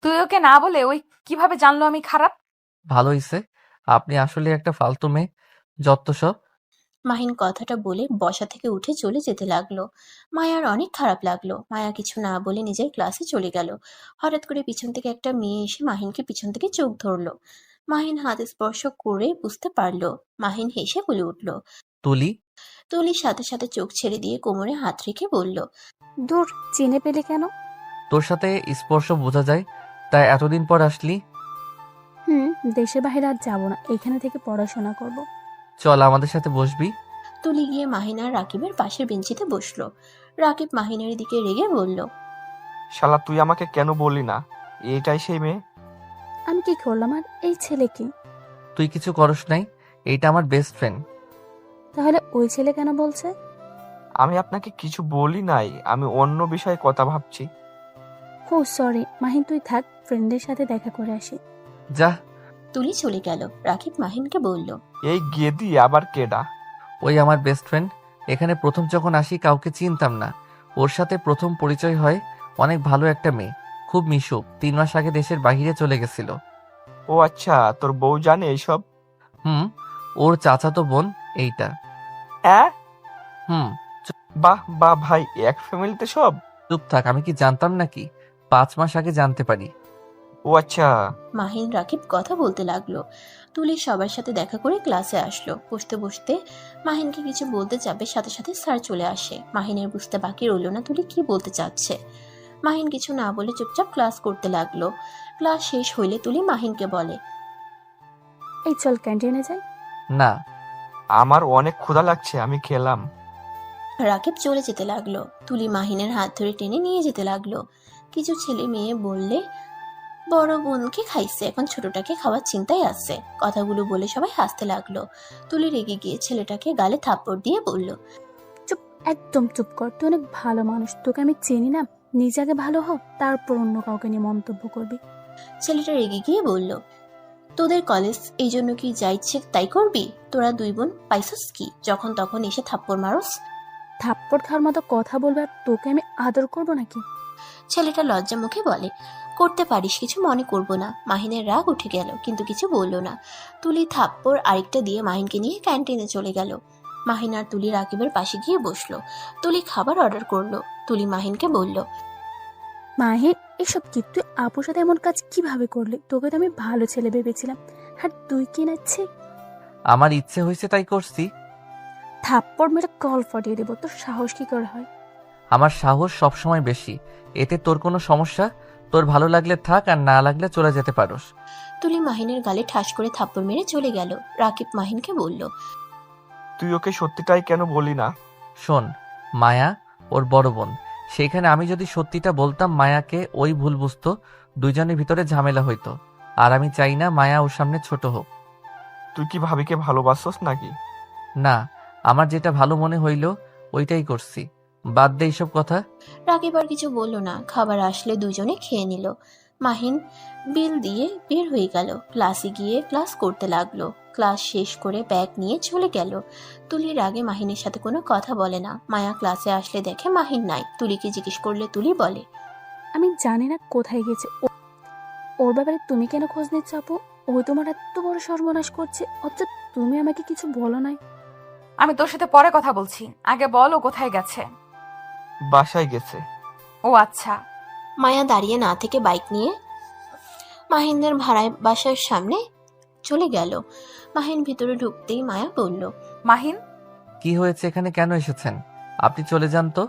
তুই ওকে না বলে ওই কিভাবে জানলো আমি খারাপ? ভালো হইছে, আপনি আসলে একটা ফালতু মেয়ে, যত সব। মাহিন কথাটা বলে বসা থেকে উঠে চলে যেতে লাগলো। মায়ার অনেক খারাপ লাগলো। মায়া কিছু না বলে নিজের ক্লাসে চলে গেল। হঠাৎ করে পিছন থেকে একটা মেয়ে এসে মাহিনকে পিছন থেকে চোখ ধরলো। মাহিন হাত স্পর্শ করে বুঝতে পারলো। মাহিন হেসে বলে উঠল। তুলি। তুলির সাথে সাথে চোখ ছেড়ে দিয়ে কোমরে হাত রেখে বলল, দূর, চিনে পেলে কেন? তোর সাথে স্পর্শ বোঝা যায়, তাই এতদিন পর আসলি। দেশে বাইরে আর যাবো না, এখানে থেকে পড়াশোনা করব। চল আমাদের সাথে বসবি। তুলি গিয়ে মাহিন আর রাকিবের পাশের বেঞ্চিতে বসলো। রাকিব মাহিনের দিকে রেগে বলল, শালা তুই আমাকে কেন বললি না এটাই সেই মেয়ে? আমি কি করলাম? আর এই ছেলে কি? তুই কিছু করস নাই, এইটা আমার বেস্ট ফ্রেন্ড। তাহলে ওই ছেলে কেন বলছে? আমি আপনাকে কিছু বলি নাই, আমি অন্য বিষয়ে কথা ভাবছি। ও সরি মাহিন, তুই থাক, ফ্রেন্ডের সাথে দেখা করে আসি। যা। তুলি চলে গেল। রাকিব মাহিনকে বলল, এই গেদি আবার কেডা? ওই আমার বেস্ট ফ্রেন্ড। এখানে প্রথম যখন আসি কাউকে চিনতাম না, ওর সাথে প্রথম পরিচয় হয়। অনেক ভালো একটা মেয়ে, খুব মিশুক। 3 মাস আগে দেশের বাইরে চলে গেছিল। ও আচ্ছা, তোর বউ জানে এইসব? ওর চাচাতো বোন এইটা। হ্যাঁ। হুম। বাহ বাহ ভাই, এক ফ্যামিলিতে সব? চুপ থাক, আমি কি জানতাম নাকি? 5 মাস আগে জানতে পারি। ও আচ্ছা। মাহিন রাকিব কথা বলতে লাগলো। তুলি সবার সাথে দেখা করে ক্লাসে আসলো। বসতে বসতে মাহিনকে কিছু বলতে যাবে, সাথে সাথে স্যার চলে আসে। মাহিনের বুঝতে বাকি রইল না তুলি কি বলতে চাচ্ছে। মাহিন কিছু না বলে চুপচাপ ক্লাস করতে লাগলো। ক্লাস শেষ হইলে তুলি মাহিনকে বলে, এই চল ক্যান্টিনে যাই। না। আমার অনেক ক্ষুধা লাগছে, আমি খেলাম। রাকিব চলে যেতে লাগলো। তুলি মাহিনের হাত ধরে টেনে নিয়ে যেতে লাগলো। কিছু ছেলে মেয়ে বললে, বড় বোনকে খাইছে, এখন ছোটটাকে খাওয়ার চিন্তায় আছে। কথাগুলো বলে সবাই হাসতে লাগলো। তুলি রেগে গিয়ে ছেলেটাকে গালে থাপ্পড় দিয়ে বলল, চুপ, একদম চুপ কর, তুই অনেক ভালো মানুষ, তোকে আমি চিনি না। নিজে আগে ভালো হ, তারপর অন্য কাউকে নিয়ে মন্তব্য করবি। ছেলেটা রেগে গিয়ে বলল, তোদের কলেজ এই জন্য কি যা ইচ্ছে তাই করবি? তোরা দুই বোন পাইছস কি যখন তখন এসে থাপ্পড় মারস? থাপ্পড় খাওয়ার মতো কথা বলবে আর তোকে আমি আদর করব নাকি? ছেলেটা লজ্জা মুখে বলে, করতে পারিস, কিছু মনে করব না। মাহিনের রাগ উঠে গেল, কিন্তু কিছু বলল না। তুলি থাপ্পড় আরেকটা দিয়ে মাহিনকে নিয়ে ক্যান্টিনে চলে গেল। মাহিন আর তুলি রাকিবের পাশে গিয়ে বসলো। তুলি খাবার অর্ডার করলো। তুলি মাহিনকে বলল, মাহিন, এসব কি? তুই আপুর সাথে এমন কাজ কিভাবে করলি? তোকে তো আমি ভালো ছেলে ভেবেছিলাম, আর তুই কি নাচ্ছে? আমার ইচ্ছে হয়েছে তাই করছি। থাপ্পড় মেরে কল ফাটিয়ে দেবো, তোর সাহস কি করে হয়? আমার সাহস সবসময় বেশি। এতে তোর কোনো সমস্যা? তোর ভালো লাগলে থাক, আর না লাগলে চলে যেতে পারোস। তুলি মাহিনের গালে ঠাস করে থাপ্পড় মেরে চলে গেল। রাকিব মাহিনকে বলল, তুই ওকে সত্যিটাই কেন বলি না? শোন, মায়া ওর বড় বোন। সেইখানে আমি যদি সত্যিটা বলতাম, মায়াকে ওই ভুল বুঝতো, দুইজনের ভিতরে ঝামেলা হইতো। আর আমি চাই না মায়া ওর সামনে ছোট হোক। তুই কি ভাবিকে ভালোবাসছস নাকি? না, আমার যেটা ভালো মনে হইল ওইটাই করছি। বাদ দে এইসব কথা। রাকিব আর কিছু বলল না। খাবার আসলে দুজনে খেয়ে নিল। মাহিন বিল দিয়ে বের হয়ে গেল। ক্লাসে গিয়ে ক্লাস করতে লাগলো। ক্লাস শেষ করে ব্যাগ নিয়ে চলে গেল। তুলির আগে মাহিনের সাথে কোনো কথা বলে না। মায়া ক্লাসে আসলে দেখে মাহিন নাই। তুলিকে জিজ্ঞেস করলে তুলি বলে, আমি জানি না কোথায় গেছে ওর ব্যাপারে তুমি কেন খোঁজ নিচ্ছ আপু? ও তোমার এত বড় সর্বনাশ করছে, অথচ তুমি আমাকে কিছু বলো নাই। আমি তোর সাথে পরে কথা বলছি, আগে বল ও কোথায় গেছে। বাসায় গেছে। ও আচ্ছা। মায়া দাঁড়িয়ে না থেকে বাইক নিয়ে মাহিনদের ভাড়ায় বাসার সামনে চলে গেল। মাহিন ভিতরে ঢুকতেই মায়া বলল, মাহিন, কি হয়েছে? এখানে কেন এসেছেন? আপনি চলে যান তো।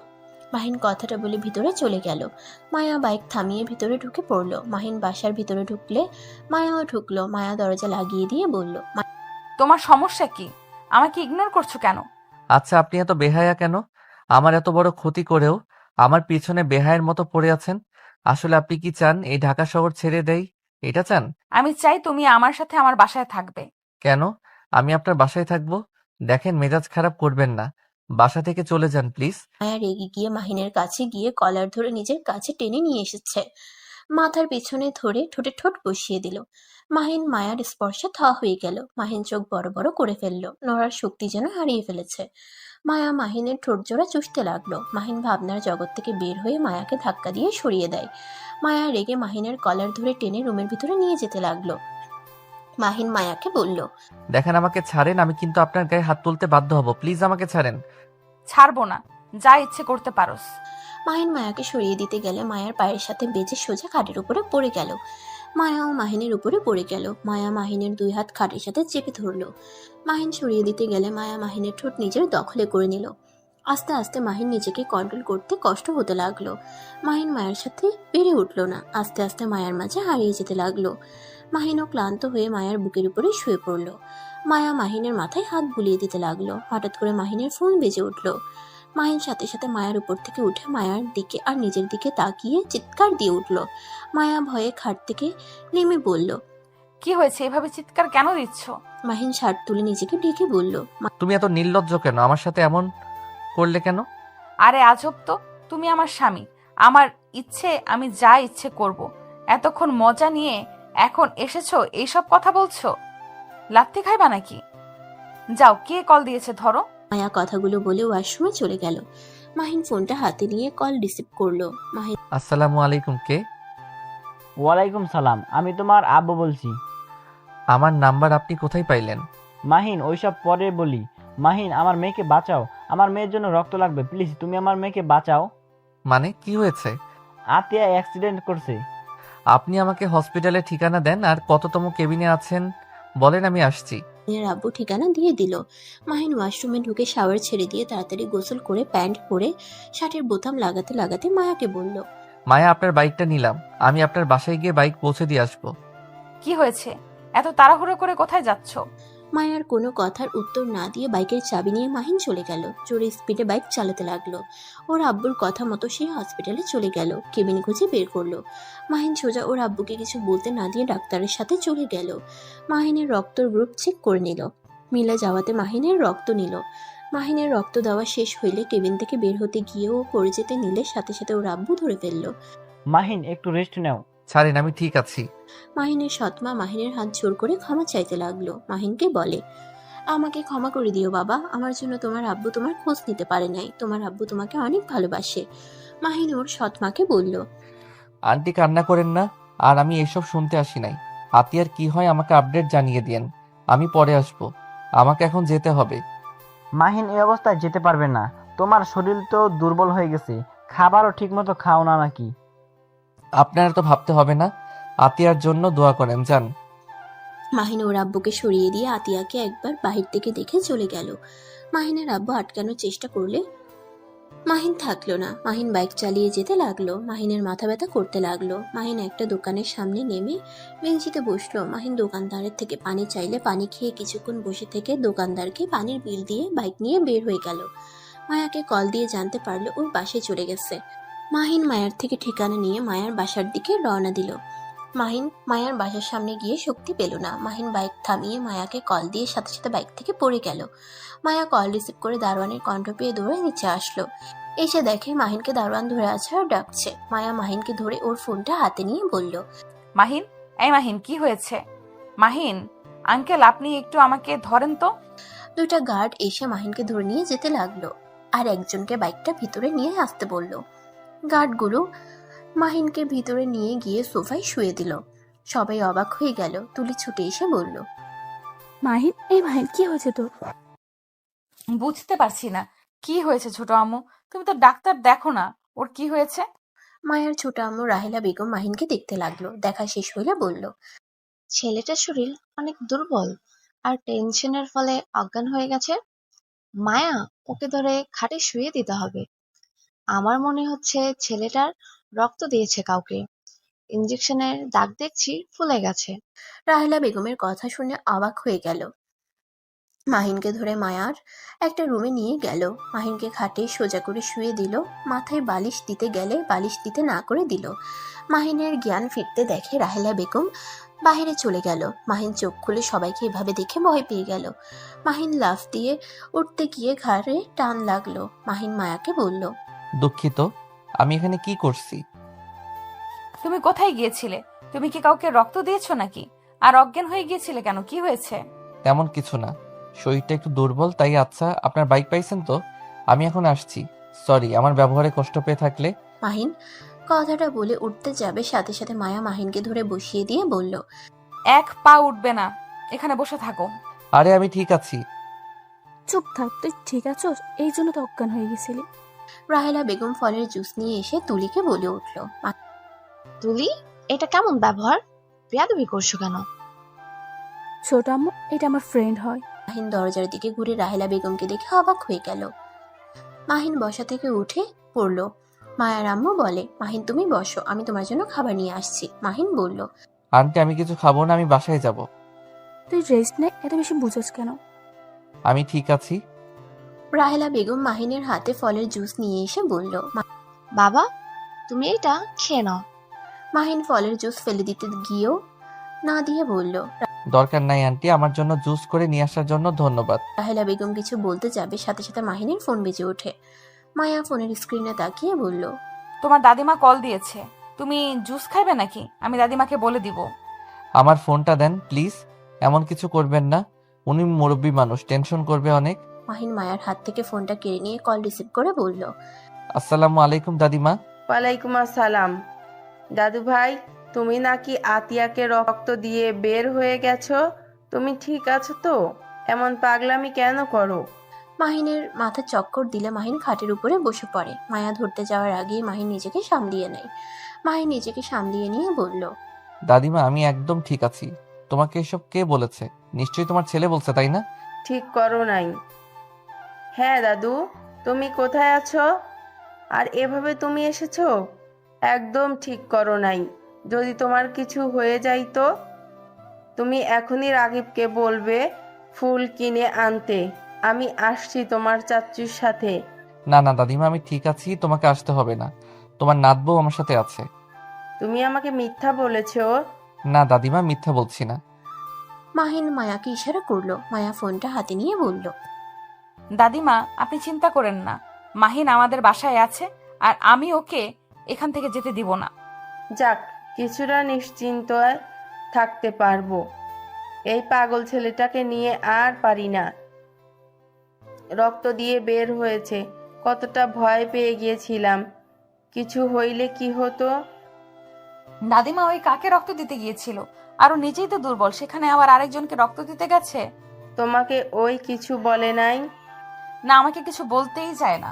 মাহিন কথাটা বলে ভিতরে চলে গেল। মায়া বাইক থামিয়ে ভিতরে ঢুকে পড়ল। মাহিন বাসার ভিতরে ঢুকলে মায়াও ঢুকলো। মায়া দরজা লাগিয়ে দিয়ে বলল, তোমার সমস্যা কি? আমাকে ইগনোর করছো কেন? আচ্ছা, আপনি এত বেহায়া কেন? আমার এত বড় ক্ষতি করেও আমার পিছনে বেহায়ের মতো পড়ে আছেন। আসলে আপনি কি চান এই ঢাকা শহর ছেড়ে দেই? এটা চান? আমি চাই তুমি আমার সাথে আমার বাসায় থাকবে। কেন আমি আপনার বাসায় থাকবো? দেখেন, মেজাজ খারাপ করবেন না। বাসা থেকে চলে যান প্লিজ। মায়া রেগে গিয়ে মাহিনের কাছে গিয়ে কলার ধরে নিজের কাছে টেনে নিয়ে এসেছে। মাথার পিছনে ধরে ঠোঁটে ঠোঁট বসিয়ে দিল। মাহিন মায়ার স্পর্শে থ হয়ে গেল। মাহিন চোখ বড় বড় করে ফেলল। নড়ার শক্তি যেন হারিয়ে ফেলেছে। মায়া মাহিনের ঠোঁট জোড়া চুষতে লাগলো। মাহিন ভাবনার জগৎ থেকে বের হয়ে মায়াকে ধাক্কা দিয়ে সরিয়ে দেয়। মায়া রেগে মাহিনের কলার ধরে টেনে রুমের ভিতরে নিয়ে যেতে লাগলো। মাহিন মায়াকে বলল, দেখেন, আমাকে ছাড়েন, আমি কিন্তু আপনার গায়ে হাত তুলতে বাধ্য হব। প্লিজ আমাকে ছাড়েন। ছাড়বো না, যা ইচ্ছে করতে পারোস। মাহিন মায়াকে সরিয়ে দিতে গেলে মায়ার পায়ের সাথে বেজে সোজা খাটের উপরে পড়ে গেল। মায়াও মাহিনের উপরে পড়ে গেল। মায়া মাহিনের দুই হাত খাটের সাথে চেপে ধরলো। মাহিন সরিয়ে দিতে গেলে মায়া মাহিনের ঠোঁট নিজের দখলে করে নিল। আস্তে আস্তে মাহিন নিজেকে কন্ট্রোল করতে কষ্ট হতে লাগলো। মাহিন মায়ের সাথে পেরে উঠলো না। আস্তে আস্তে মায়ার মাঝে হারিয়ে যেতে লাগলো। মাহিনও ক্লান্ত হয়ে মায়ার বুকের উপরে শুয়ে পড়ল। মায়া মাহিনের মাথায় হাত বুলিয়ে দিতে লাগলো। হঠাৎ করে মাহিনের ফোন বেজে উঠলো। মাহিন সাথে সাথে মায়ার উপর থেকে উঠে মায়ার দিকে আর নিজের দিকে তাকিয়ে চিৎকার দিয়ে উঠল। মায়া ভয়ে খাট থেকে নেমে বলল, কি হয়েছে? এভাবে চিৎকার কেন দিচ্ছ? মাহিন শার্ট তুলে নিজেকে ঢেকে বলল, তুমি এত নির্লজ্জ কেন? আমার সাথে এমন করলে কেন? আরে আজব তো, তুমি আমার স্বামী, আমার ইচ্ছে আমি যা ইচ্ছে করব। এতক্ষণ মজা নিয়ে এখন এসেছো এইসব কথা বলছো? লাত্তি খাইবা নাকি? যাও, কে কল দিয়েছে ধরো। মায়া কথাগুলো বলে ওয়াশরুমে চলে গেল। মাহিন ফোনটা হাতে নিয়ে কল রিসিভ করলো। মাহিন আসসালামু আলাইকুম। কে? ওয়ালাইকুম সালাম, আমি তোমার আব্বু বলছি। আমার নাম্বার আপনি কোথায় পাইলেন? মাহিন, ওইসব পরে বলি। মাহিন, আমার মেয়েকে বাঁচাও, আমার মেয়ের জন্য রক্ত লাগবে, প্লিজ তুমি আমার মেয়েকে বাঁচাও। মানে কি হয়েছে? আতিয়া অ্যাক্সিডেন্ট করছে। আপনি আমাকে হসপিটালের ঠিকানা দেন, আর কততম কেবিনে আছেন বলেন, আমি আসছি। এর আব্বু ঠিকানা দিয়ে দিল। মাহিন ওয়াশরুমে ঢুকে শাওয়ার ছেড়ে দিয়ে তাড়াতাড়ি গোসল করে প্যান্ট পরে শার্টের বোতাম লাগাতে লাগাতে মায়াকে বলল, মায়া, আপনার বাইকটা নিলাম, আমি আপনার বাসায় গিয়ে বাইক পৌঁছে দিয়ে আসবো। কি হয়েছে? এত তাড়াহুড়ো করে কোথায় যাচ্ছ? মায়ার কোনো কথার উত্তর না দিয়ে বাইকের চাবি নিয়ে মাহিন চলে গেল। জোরে স্পিডে বাইক চালাতে লাগলো। ওর আব্বুর কথা মতো সে হসপিটালে চলে গেল। কেবিন খুঁজে বের করলো। মাহিন সোজা ওর আব্বুকে কিছু বলতে না দিয়ে ডাক্তারের সাথে চলে গেল। মাহিনের রক্তর গ্রুপ চেক করে নিল। মিলা যাওয়াতে মাহিনের রক্ত নিল। মাহিনের রক্ত দেওয়া শেষ হইলে কেবিন থেকে বের হতে গিয়েও পড়ে যেতে নিলে সাথে সাথে ওর আব্বু ধরে ফেললো। মাহিন, একটু রেস্ট নাও। ছাড়েন, আমি ঠিক আছি। মাহিনের সৎমা মাহিনের হাত জোর করে ক্ষমা চাইতে লাগলো। মাহিনকে বলে, আমাকে ক্ষমা করে দিও বাবা, আমার জন্য তোমার আব্বু তোমার খোঁজ নিতে পারে নাই। তোমার আব্বু তোমাকে অনেক ভালোবাসে। মাহিন ওর সৎমাকে বলল, আন্টি কান্না করেন না, আর আমি এসব শুনতে আসি নাই। আতিয়ার কি হয় আমাকে আপডেট জানিয়ে দিয়েন, আমি পরে আসবো। আমাকে এখন যেতে হবে। মাহিন, এই অবস্থায় যেতে পারবে না, তোমার শরীর তো দুর্বল হয়ে গেছে, খাবারও ঠিকমতো খাও না নাকি? আপনার তো ভাবতে হবে না, আতিয়ার জন্য দোয়া করেন, যান। মাহিন ওর আব্বুকে সরিয়ে দিয়ে আতিয়াকে একবার বাহির থেকে দেখে চলে গেল। মাহিনের আব্বু আটকানোর চেষ্টা করলে মাহিন থাকলো না। মাহিন বাইক চালিয়ে যেতে লাগলো। মাহিনের মাথা ব্যথা করতে লাগলো। মাহিন একটা দোকানের সামনে নেমে বেঞ্চিতে বসলো। মাহিন দোকানদারের থেকে পানি চাইলে পানি খেয়ে কিছুক্ষণ বসে থেকে দোকানদারকে পানির বিল দিয়ে বাইক নিয়ে বের হয়ে গেল। মায়াকে কল দিয়ে জানতে পারলো ওর বাসায় চলে গেছে। মাহিন মায়ার থেকে ঠিকানা নিয়ে মায়ার বাসার দিকে রওনা দিল। মাহিন মায়ার বাসার সামনে গিয়ে শক্তি পেল না। মাহিন বাইক থামিয়ে মায়াকে কল দিয়ে সাথে সাথে বাইক থেকে পড়ে গেল। মায়া কল রিসিভ করে দারোয়ানের কণ্ঠ পেয়ে দৌড়ে নিচে আসলো। এসে দেখে মাহিনকে দারোয়ান ধরে আছে আর ডাকছে। মায়া মাহিনকে ধরে ওর ফোনটা হাতে নিয়ে বলল, মাহিন, এই মাহিন, কি হয়েছে? মাহিন আঙ্কেল, আপনি একটু আমাকে ধরেন তো। দুইটা গার্ড এসে মাহিনকে ধরে নিয়ে যেতে লাগলো আর একজনকে বাইকটা ভিতরে নিয়ে আসতে বলল। গার্ডগুলো মাহিনকে ভিতরে নিয়ে গিয়ে সোফায় শুয়ে দিল। সবাই অবাক হয়ে গেল। তুলি ছুটে এসে বলল, মাহিন, এই মাহিন, কি হয়েছে তোর? বুঝতে পারছি না কি হয়েছে ছোট আম্মু। তুমি তো ডাক্তার দেখো না, ওর কি হয়েছে? মায়ের ছোট আম্মু রাহেলা বেগম মাহিনকে দেখতে লাগলো। দেখা শেষ হইলে বলল, ছেলেটার শরীর অনেক দুর্বল আর টেনশনের ফলে অজ্ঞান হয়ে গেছে। মায়া, ওকে ধরে খাটে শুয়ে দিতে হবে। আমার মনে হচ্ছে ছেলেটার রক্ত দিয়েছে কাউকে। ইঞ্জেকশনের দাগ দেখছি ফুলে গেছে। রাহেলা বেগমের কথা শুনে অবাক হয়ে গেল। মাহিনকে ধরে মায়ার একটা রুমে নিয়ে গেল। মাহিনকে খাটে সোজা করে শুয়ে দিল। মাথায় বালিশ দিতে গেলে বালিশ দিতে না করে দিল। মাহিনের জ্ঞান ফিরতে দেখে রাহেলা বেগম বাইরে চলে গেল। মাহিন চোখ খুলে সবাইকে এভাবে দেখে ভয় পেয়ে গেল। মাহিন লাফ দিয়ে উঠতে গিয়ে ঘাড়ে টান লাগলো। মাহিন মায়াকে বলল, দুঃখিত, আমি এখানে কি করছি? তুমি কোথায় গিয়েছিলে? তুমি কি কাউকে রক্ত দিয়েছো নাকি? আর অজ্ঞান হয়ে গিয়েছিলে কেন? কি হয়েছে? তেমন কিছু না, শরীরটা একটু দুর্বল তাই। আচ্ছা, আপনার বাইক পাইছেন তো? আমি এখন আসছি। সরি আমার ব্যবহারে কষ্ট পেয়ে থাকলে। মাহিন কথাটা বলে উঠতে যাবে, সাথে সাথে মায়া মাহিনকে ধরে বসিয়ে দিয়ে বলল, এক পা উঠবে না, এখানে বসে থাকো। আরে আমি ঠিক আছি। চুপ থাক, তুই ঠিক আছোস? এই জন্য তো অজ্ঞান হয়ে গেছিলি। রাহেলা বেগম ফলের জুস নিয়ে এসে তুলিকে বলে উঠল, তুলি, এটা কেমন ব্যবহার? বেয়াদবি করছো কেন? ছোট আম্মু, এটা আমার ফ্রেন্ড হয়। মাহিন দরজার দিকে ঘুরে রাহেলা বেগমকে দেখে অবাক হয়ে গেল। মাহিন বসা থেকে উঠে পড়ল। মায়ার আম্মু বলে, মাহিন তুমি বসো, আমি তোমার জন্য খাবার নিয়ে আসছি। মাহিন বলল, আন্টি আমি কিছু খাবো না, আমি বাসায় যাব। তুই রেস্ট নে, এত বেশি বুঝোস কেন? আমি ঠিক আছি। রাহেলা বেগম মাহিনের হাতে ফলের জুস নিয়ে এসে বলল। বাবা, তুমি এটা খেয়ে নাও। মাহিন ফলের জুস ফেলে দিতে গিয়েও না দিয়ে বলল। দরকার নাই আন্টি, আমার জন্য জুস করে নিয়ে আসার জন্য ধন্যবাদ। রাহেলা বেগম কিছু বলতে যাবে, সাথে সাথে মাহিনের ফোন বেজে ওঠে। মায়া ফোনের স্ক্রিনে তাকিয়ে বলল, তোমার দাদিমা কল দিয়েছে, তুমি জুস খাইবে নাকি? আমি দাদিমাকে বলে দিব। আমার ফোনটা দেন প্লিজ। এমন কিছু করবেন না, উনি মুরব্বী মানুষ, টেনশন করবে অনেক। মাহিন মায়ার হাত থেকে ফোনটা কেড়ে নিয়ে কল রিসিভ করে বলল, আসসালামু আলাইকুম দাদিমা। ওয়ালাইকুম আসসালাম। দাদু ভাই, তুমি নাকি আতিয়াকে রক্ত দিয়ে বের হয়ে গেছো? তুমি ঠিক আছো তো? এমন পাগলামি কেন করো? মাহিনের মাথা চক্কর দিলে মাহিন খাটের উপরে বসে পড়ে। মায়া ধরতে যাওয়ার আগেই মাহিন নিজেকে সামলিয়ে নেয়। মাহিন নিজেকে সামলিয়ে নিয়ে বলল, দাদিমা আমি একদম ঠিক আছি। তোমাকে এসব কে বলেছে? নিশ্চয়ই তোমার ছেলে বলছে, তাই না? ঠিক করো নাই। হ্যাঁ দাদু, তুমি কোথায় আছো? আর এভাবে তুমি এসেছো? একদম ঠিক করো নাই। যদি তোমার কিছু হয়ে যাইতো, তুমি এখনই রাগিবকে বলবে ফুল কিনে আনতে। আমি আসছি তোমার চাচ্চুর সাথে। না না দাদিমা, আমি ঠিক আছি, তোমাকে আসতে হবে না। তোমার নাতবউ আমার সাথে আছে। তুমি আমাকে মিথ্যা বলেছো। না দাদিমা, মিথ্যা বলছি না। মাহিন মায়াকে ইশারা করলো। মায়া ফোনটা হাতে নিয়ে বলল, দাদিমা আপনি চিন্তা করেন না, মাহিন আমাদের বাসায় আছে আর আমি ওকে এখান থেকে যেতে দিব না। যাক, কিছুটা নিশ্চিন্ত থাকতে পারবো। এই পাগল ছেলেটাকে নিয়ে আর পারি না। রক্ত দিয়ে বের হয়েছে, কতটা ভয় পেয়ে গিয়েছিলাম। কিছু হইলে কি হতো? দাদিমা ওই কাকে রক্ত দিতে গিয়েছিল? আর ও নিজেই তো দুর্বল, সেখানে আবার আরেকজনকে রক্ত দিতে গেছে। তোমাকে ওই কিছু বলে নাই? না, আমাকে কিছু বলতেই চায় না,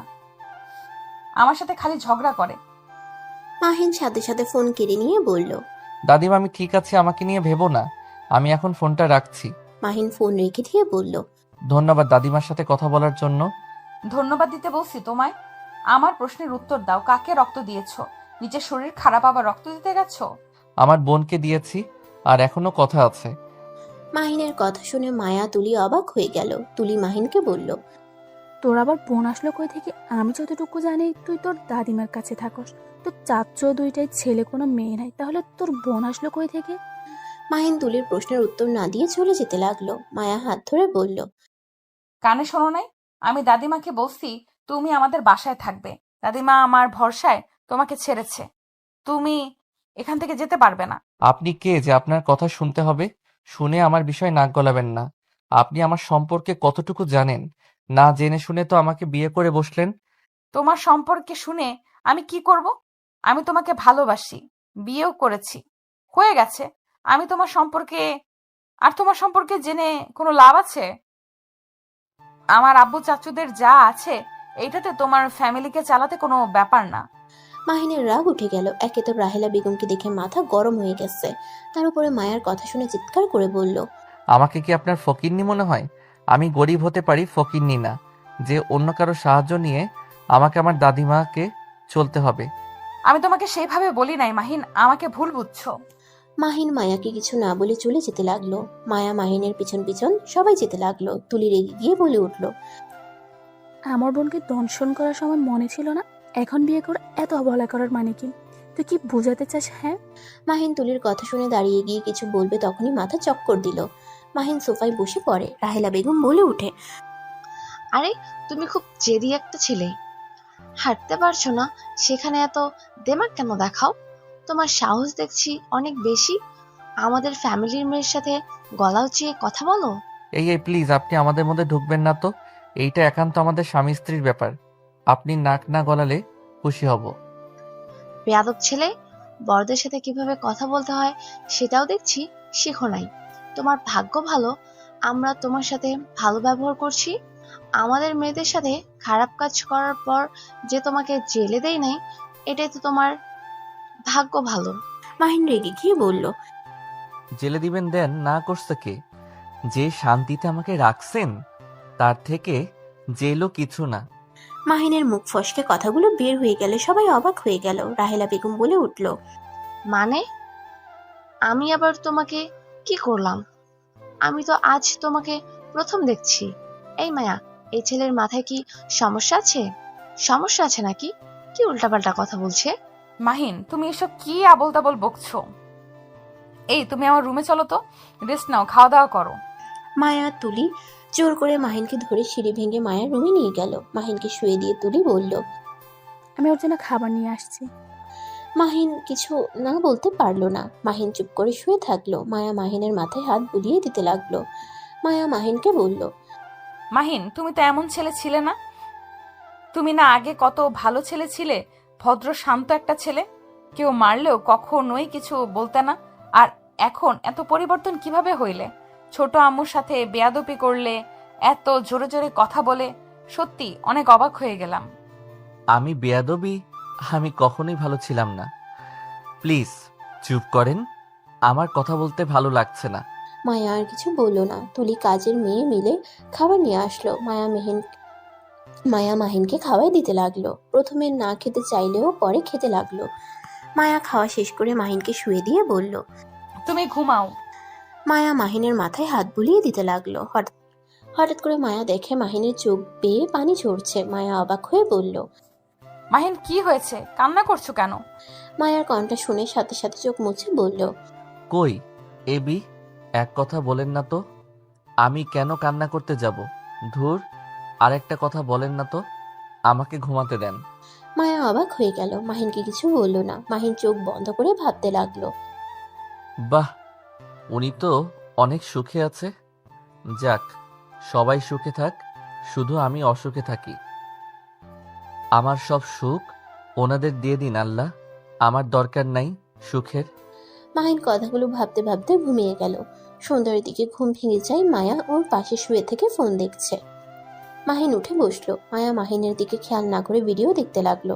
আমার সাথে খালি ঝগড়া করে। মাহিন সাথে সাথে ফোন কেড়ে নিয়ে বলল, দাদিমা আমি ঠিক আছি, আমাকে নিয়ে ভেবো না। আমি এখন ফোনটা রাখছি। মাহিন ফোন রেখে দিয়ে বলল, ধন্যবাদ দাদিমার সাথে কথা বলার জন্য। ধন্যবাদ দিতে বলছি তোমায়? আমার প্রশ্নের উত্তর দাও, কাকে রক্ত দিয়েছো? নিজের শরীর খারাপ আবার রক্ত দিতে গেছো? আমার বোনকে দিয়েছি, আর এখনো কথা আছে। মাহিনের কথা শুনে মায়া তুলি অবাক হয়ে গেল। তুলি মাহিনকে বলল, তোর আবার বোন আসলো কই থেকে? আমি যতটুকু জানি তুই তোর দাদিমার কাছে থাকস, তোর চাচ্চ দুইটাই ছেলে, কোনো মেয়ে নাই, তাহলে তোর বোন আসলো কই থেকে? মাহিন তুলির প্রশ্নের উত্তর না দিয়ে চলে যেতে লাগলো। মায়া হাত ধরে বলল, কানে শোনো নাই? আমি দাদিমাকে বলছি তুমি আমাদের বাসায় থাকবে। দাদিমা আমার ভরসায় তোমাকে ছেড়েছে। তুমি এখান থেকে যেতে পারবে না। আপনি কে যে আপনার কথা শুনতে হবে? শুনে আমার বিষয়ে নাক গলাবেন না। আপনি আমার সম্পর্কে কতটুকু জানেন? না জেনে শুনে তো আমাকে বিয়ে করে বসলেন। তোমার সম্পর্কে শুনে আমি কি করব? আমি তোমাকে ভালোবাসি, বিয়েও করেছি, হয়ে গেছে। আমি তোমার সম্পর্কে জেনে কোনো লাভ আছে? আমার আব্বু চাচুদের যা আছে এইটাতে তোমার ফ্যামিলিকে চালাতে কোনো ব্যাপার না। মাহিনের রাগ উঠে গেল। একে তো রাহেলা বেগমকে দেখে মাথা গরম হয়ে গেছে, তার উপরে মায়ের কথা শুনে চিৎকার করে বলল, আমাকে কি আপনার ফকিন্নি মনে হয়? আমি গরিব হতে পারি, ফকিন্নি না যে অন্য কারো সাহায্য নিয়ে আমাকে আমার দাদিমাকে চলতে হবে। আমি তোমাকে সেইভাবে বলি নাই মাহিন, আমাকে ভুল বুঝছো। মাহিন মায়াকে কিছু না বলে চলে যেতে লাগলো। মায়া মাহিনের পিছন পিছন সবাই যেতে লাগলো। তুলি রেগে গিয়ে বলে উঠল, আমার বোনকে দংশন করার সময় মনে ছিল না? এখন বিয়ে করে এত অবহেলা করার মানে কি? তুই কি বোঝাতে চাস? হ্যাঁ, মাহিন তুলির কথা শুনে দাঁড়িয়ে গিয়ে কিছু বলবে, তখনই মাথা চক্কর দিল। মাহিন সোফায় বসে পড়ে। রাহেলা বেগম বলে উঠে, আরে তুমি খুব জেদি একটা ছেলে, হাঁটতে পারছো না সেখানে এত দেমাগ কেন দেখাও? তোমার সাহস দেখছি অনেক বেশি। আমাদের ফ্যামিলির মেয়ের সাথে গলা উঁচিয়ে কথা বলো। এই এই প্লিজ, আপনি আমাদের মধ্যে ঢুকবেন না তো। এইটা একান্ত আমাদের স্বামী স্ত্রীর ব্যাপার। আপনি নাক না গলালে খুশি হব। বেয়াদব ছেলে, বড়দের সাথে কিভাবে কথা বলতে হয় সেটাও দেখছি শেখো নাই। তোমার ভাগ্য ভালো আমরা তোমার সাথে ভালো ব্যবহার করছি। আমাদের মেয়েদের সাথে খারাপ কাজ করার পর যে তোমাকে জেলে দেয় নাই, এটাই তো তোমার ভাগ্য ভালো। মাহিন রেগে গিয়ে বলল, জেলে দিবেন দেন, না করছে কে? যে শান্তিতে আমাকে রাখছেন তার থেকে জেলও কিছু না। মাহিনের মুখ ফসকে কথাগুলো বের হয়ে গেলে সবাই অবাক হয়ে গেল। রাহেলা বেগম বলে উঠল, মানে আমি আবার তোমাকে কি করলাম? আমি তো আজ তোমাকে প্রথম দেখছি। এই মায়া, এই ছেলের মাথায় কি সমস্যা আছে? সমস্যা আছে নাকি? কি উল্টাপাল্টা কথা বলছে? মাহিন, তুমি এসব কি আবোল তাবোল বকছো? এই তুমি আমার রুমে চলো তো, রেস্ট নাও, খাওয়া দাওয়া করো। মায়া তুলি জোর করে মাহিনকে ধরে সিঁড়ি ভেঙে মায়ের রুমে নিয়ে গেল। মাহিনকে শুয়ে দিয়ে তুলি বলল, আমি ওর জন্য খাবার নিয়ে আসছি। মাহিন কিছু না বলতে পারলো না। মাহিন চুপ করে শুয়ে থাকলো। মায়া মাহিনের মাথায় হাত বুলিয়ে দিতে লাগলো। মায়া মাহিনকে বলল, মাহিন, তুমি তো এমন ছেলে ছিলে না। তুমি না আগে কত ভালো ছেলে ছিলে, ভদ্র শান্ত একটা ছেলে, কেউ মারলেও কখনোই কিছু বলতে না। আর এখন এত পরিবর্তন কিভাবে হইলে? ছোট আম্মুর সাথে বেয়াদপি করলে, এত জোরে জোরে কথা বলে, সত্যি অনেক অবাক হয়ে গেলাম। আমি বেয়াদবি? আমি কখনোই ভালো ছিলাম না। প্লিজ চুপ করেন, আমার কথা বলতে ভালো লাগছে না। মায়া আর কিছু বলল না। তুলি কাজের মেয়ে মিলে খাবার নিয়ে আসলো। মায়া মাহিনকে খাওয়াই দিতে লাগলো। প্রথমে না খেতে চাইলেও পরে খেতে লাগলো। মায়া খাওয়া শেষ করে মাহিনকে শুয়ে দিয়ে বলল, তুমি ঘুমাও। মায়া মাহিনের মাথায় হাত বুলিয়ে দিতে লাগলো। হঠাৎ হঠাৎ করে মায়া দেখে মাহিনের চোখ বেয়ে পানি ঝরছে। মায়া অবাক হয়ে বলল, মাহিন, কি হয়েছে? কান্না করছো কেন? মায়ার কণ্ঠ শুনে সাথে সাথে চোখ মুছে বলল, কই এবি, এক কথা বলেন না তো। আমি কেন কান্না করতে যাব? ধুর, আরেকটা কথা বলেন না তো। আমাকে ঘুমাতে দেন। মায়া অবাক হয়ে গেল। মাহিনকে কিছু বলল না। মাহিন চোখ বন্ধ করে ভাবতে লাগলো। বাহ, উনি তো অনেক সুখে আছে। যাক, সবাই সুখে থাক, শুধু আমি অসুখে থাকি। আমার সব সুখ ওনাদের দিয়ে দিন আল্লাহ, আমার দরকার নাই সুখের। মাহিন কথাগুলো ভাবতে ভাবতে ঘুমিয়ে গেল। সন্ধ্যার দিকে ঘুম ভেঙে যায়। মায়া ওর পাশে শুয়ে থেকে ফোন দেখছে। মাহিন উঠে বসলো। মায়া মাহিনের দিকে খেয়াল না করে ভিডিও দেখতে লাগলো।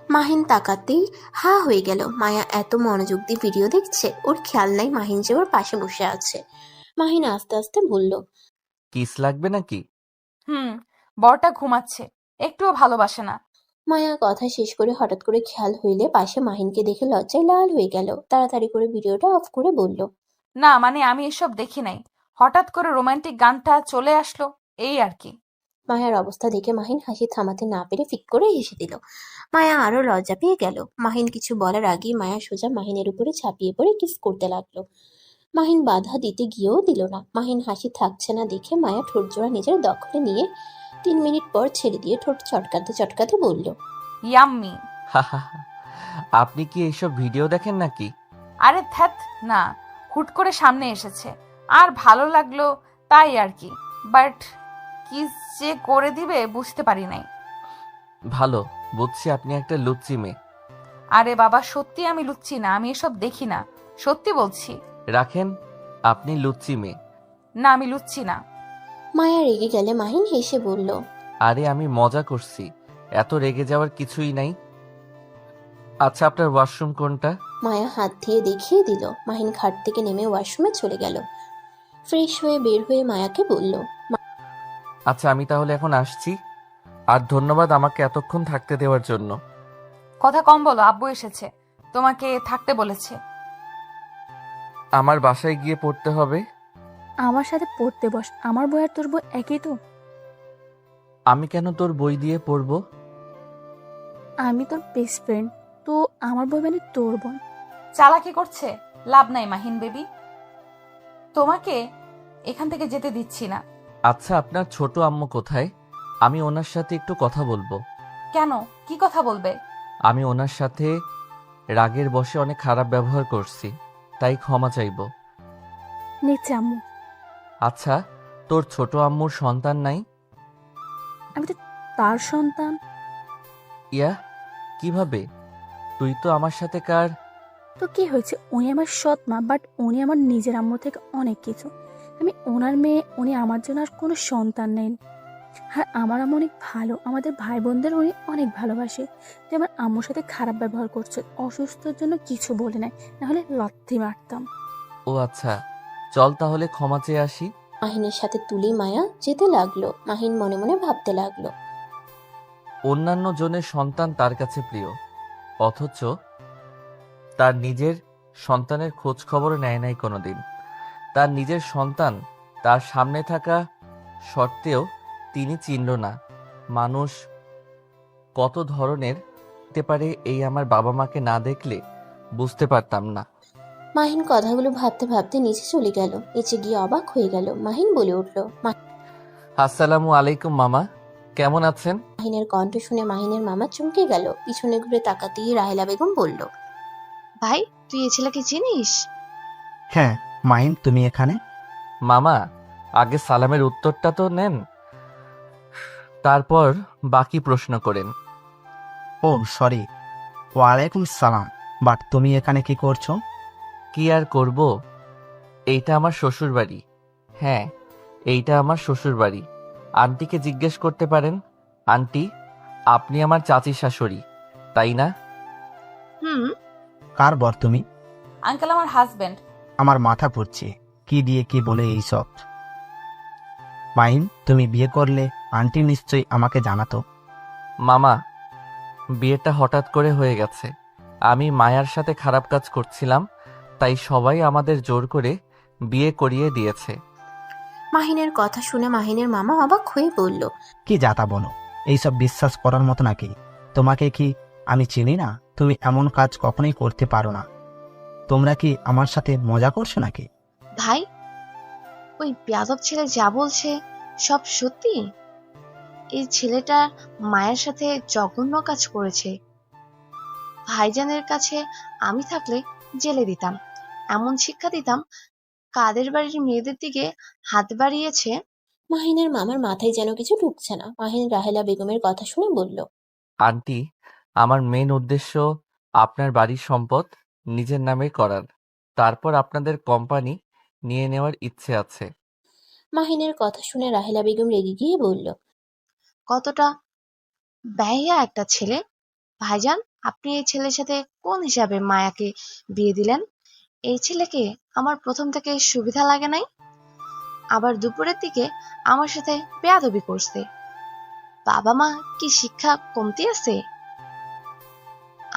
মাহিন তাকাতেই হা হয়ে গেল। মায়া এত মনোযোগ দিয়ে ভিডিও দেখছে, ওর খেয়াল নাই মাহিন যে ওর পাশে বসে আছে। মাহিন আস্তে আস্তে বলল, কিস লাগবে নাকি? বরটা ঘুমাচ্ছে, একটুও ভালোবাসে না। মায়া কথা শেষ করে হঠাৎ করে খেয়াল হইলে পাশে মাহিনকে দেখে লজ্জায় লাল হয়ে গেল। তাড়াতাড়ি করে ভিডিওটা অফ করে বলল, না মানে আমি এসব দেখি নাই, হঠাৎ করে রোমান্টিক গানটা চলে আসলো, এই আর কি। মায়ার অবস্থা দেখে মাহিন হাসি থামাতে না পেরে ফিক করে হেসে দিল। মায়া আরো লজ্জা পেয়ে গেল। মাহিন কিছু বলার আগেই মায়া সোজা মাহিনের উপরে ঝাঁপিয়ে পড়ে কিস করতে লাগলো। মাহিন বাধা দিতে গিয়েও দিল না। মাহিন হাসি থাকছে না দেখে মায়া ঠোঁট জোড়া নিজের দখলে নিয়ে 3 মিনিট পর ছেড়ে দিয়ে ঠোঁট চটকাতে চটকাতে বলল, ইয়াম্মি। আপনি কি এইসব ভিডিও দেখেন নাকি? আরে ধ্যাত না, হুট করে সামনে এসেছে আর ভালো লাগলো তাই আর কি, বাট কি যে করে দিবে বুঝতে পারি নাই। ভালো, বুঝছি আপনি একটা লুচ্চি মেয়ে। আরে বাবা সত্যি আমি লুচ্ছি না, আমি এসব দেখি না, সত্যি বলছি। রাখেন, আপনি লুচ্চি মেয়ে। না আমি লুচ্ছি না। মায়া রেগে গেলে মাহিন হেসে বলল, আরে আমি মজা করছি, এত রেগে যাওয়ার কিছুই নাই। আচ্ছা, আপনার ওয়াশরুম কোনটা? মায়া হাত দিয়ে দেখিয়ে দিল। মাহিন খাট থেকে নেমে ওয়াশরুমে চলে গেল। ফ্রেশ হয়ে বের হয়ে মায়াকে বলল, আচ্ছা, আমি তাহলে এখন আসছি। আর ধন্যবাদ আমাকে এতক্ষণ থাকতে দেওয়ার জন্য। কথা কম বলো, আব্বু এসেছে, তোমাকে থাকতে বলেছে। আমার বাসায় গিয়ে পড়তে হবে। আমার সাথে পড়তে বস, আমার বই আর তোর বই একই তো। আমি কেন তোর বই দিয়ে পড়বো? আমি তোর বেস্ট ফ্রেন্ড, তো আমার বই মানে তোর বোন। চালাকি করছে, লাভ নাই মাহিন বেবি, তোমাকে এখান থেকে যেতে দিচ্ছি না। আচ্ছা, আপনার ছোট আম্মু কোথায়? আমি ওনার সাথে একটু কথা বলবো। কেন, কি কথা বলবে? আমি ওনার সাথে রাগের বশে অনেক খারাপ ব্যবহার করছি, তাই ক্ষমা চাইবো। নিচে আম্মু। আচ্ছা, তোর ছোট আম্মুর সন্তান নাই? আমি তো তার সন্তান। ইয়া, কিভাবে? তুই তো আমার সাথে কার? তো কি হয়েছে, উনি আমার সৎ মা, বাট উনি আমার নিজের আম্মু থেকে অনেক কিছু। আমি ওনার মেয়ে, উনি আমার জন্য আর কোনো সন্তান নেন। আর আমার আম্মু অনেক ভালো, আমাদের ভাই বোনদের উনি অনেক ভালোবাসে। তুই আমার আম্মুর সাথে খারাপ ব্যবহার করছো, অসুস্থর জন্য কিছু বলে নাই, নাহলে লাথি মারতাম। ও আচ্ছা, চল তাহলে ক্ষমা চেয়ে আসি। মাহিনের সাথে তুলি মায়া যেতে লাগলো। মাহিন মনে মনে ভাবতে লাগলো, অন্যান্য জনের সন্তান তার কাছে প্রিয়, অথচ তার নিজের সন্তানের খোঁজ খবর নেয় নাই কোনোদিন। তার নিজের সন্তান তার সামনে থাকা সত্ত্বেও তিনি চিনল না। মানুষ কত ধরনের হতে পারে, এই আমার বাবা মাকে না দেখলে বুঝতে পারতাম না। মাহিন কথাগুলো ভাবতে ভাবতে নিচে চলে গেল। নিচে গিয়ে অবাক হয়ে গেল। মাহিন বলে উঠল, আসসালামু আলাইকুম মামা, কেমন আছেন? মাহিনের কণ্ঠ শুনে মাহিনের মামা চমকে গেল। পিছনে ঘুরে তাকাতেই রাহেলা বেগম বলল, ভাই, তুই এই ছেলেকে চিনিস? হ্যাঁ মাহিন, তুমি এখানে? মামা, আগে সালামের উত্তরটা তো নেন, তারপর বাকি প্রশ্ন করেন। ও সরি, ওয়ালাইকুম সালাম। বাট তুমি এখানে কি করছো? কি আর করব, এইটা আমার শ্বশুর বাড়ি। হ্যাঁ, এইটা আমার শ্বশুর বাড়ি। আন্টিকে জিজ্ঞেস করতে পারেন। আন্টি, আপনি আমার চাচির শাশুড়ি, তাই না? হুম। কার বর তুমি? আঙ্কেল আমার হাজবেন্ড। আমার মাথা ঘুরছে, কি দিয়ে কি বলে এইসব। মাহিন, তুমি বিয়ে করলে আন্টি নিশ্চয়ই আমাকে জানাতো। মামা, বিয়েটা হঠাৎ করে হয়ে গেছে। আমি মায়ার সাথে খারাপ কাজ করছিলাম, তাই সবাই আমাদের জোর করে বিয়ে করিয়ে দিয়েছে। মাহিনের কথা শুনে মাহিনের মামা অবাক হয়ে বলল, কি যাতা বলো, এইসব বিশ্বাস করার মতো নাকি? তোমাকে কি আমি চিনি না? তুমি এমন কাজ কখনোই করতে পারো না। তোমরা কি আমার সাথে মজা করছো নাকি? ভাই, ওই বেয়াদব ছেলে যা বলছে সব সত্যি? এই ছেলেটা মায়ের সাথে জঘন্য কাজ করেছে। ভাইজানের কাছে আমি থাকলে জেলে দিতাম, এমন শিক্ষা দিতাম, কাদের বাড়ির মেয়েদের দিকে হাত বাড়িয়েছে। মাহিনের মামার মাথায় যেন কিছু ঢুকছে না। মাহিন রাহেলা বেগমের কথা শুনে বলল, আন্টি, আমার মেন উদ্দেশ্য আপনার বাড়ির সম্পদ নিজের নামে করার, তারপর আপনাদের কোম্পানি নিয়ে নেওয়ার ইচ্ছে আছে। মাহিনের কথা শুনে রাহেলা বেগম রেগে গিয়ে বলল, কতটা বেহায়া একটা ছেলে! ভাইজান, আপনি এই ছেলের সাথে কোন হিসাবে মায়াকে বিয়ে দিলেন? এই ছেলেকে আমার প্রথম থেকে সুবিধা লাগে নাই, আবার দুপুরের দিকে আমার সাথে বেয়াদবি করছে। বাবা মা কি শিক্ষা কমতি আছে?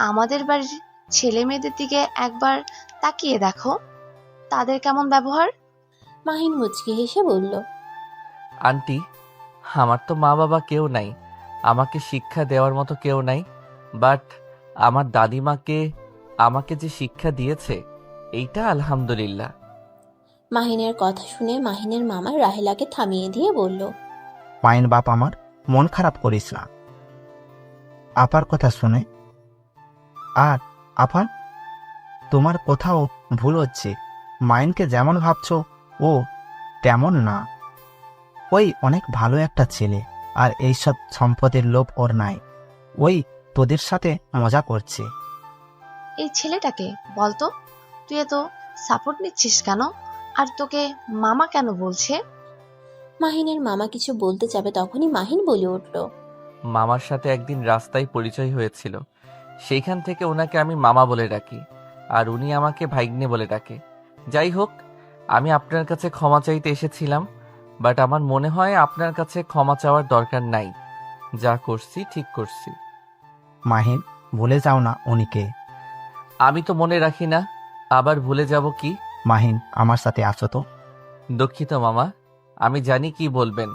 আমাদের বাড়ির ছেলে মেয়েদের দিকে একবার তাকিয়ে দেখো, তাদের কেমন ব্যবহার। মাহিন মুচকি হেসে বলল, আন্টি, আমার তো মা বাবা কেউ নাই, আমাকে শিক্ষা দেওয়ার মতো কেউ নাই, বাট আমার দাদিমাকে আমাকে যে শিক্ষা দিয়েছে এইটা আলহামদুলিল্লাহ। মাহিনের কথা শুনে মাহিনের মামা রাহেলাকে থামিয়ে দিয়ে বলল, মাইন বাপ আমার, মন খারাপ করিস না আপার কথা শুনে। আর আপা, তোমার কোথাও ভুল হচ্ছে। মাইনকে যেমন ভাবছো ও তেমন না। ওই অনেক ভালো একটা ছেলে, আর এইসব সম্পদের লোভ ওর নাই। ওই তোদের সাথে মজা করছে। এই ছেলেটাকে বলতো, তুই এত সাপোর্ট নিচ্ছিস কেন? আর তোকে মামা কেন বলছে? মাহিনের মামা কিছু বলতে যাবে তখনই মাহিন বলে উঠল, মামার সাথে একদিন রাস্তায় পরিচয় হয়েছিল, সেইখান থেকে ওনাকে আমি মামা বলে ডাকি, আর উনি আমাকে ভাইগ্নে বলে ডাকে। যাই হোক, আমি আপনার কাছে ক্ষমা চাইতে এসেছিলাম, বাট আমার মনে হয় আপনার কাছে ক্ষমা চাওয়ার দরকার নাই। যা করছি ঠিক করছি। মাহিন, ভুলে যাও না উনিকে। আমি তো মনে রাখি না, আবার ভুলে যাব কি? মাহিন, আমার সাথে আসো তো। দুঃখিত মামা, আমি জানি কি বলবেন।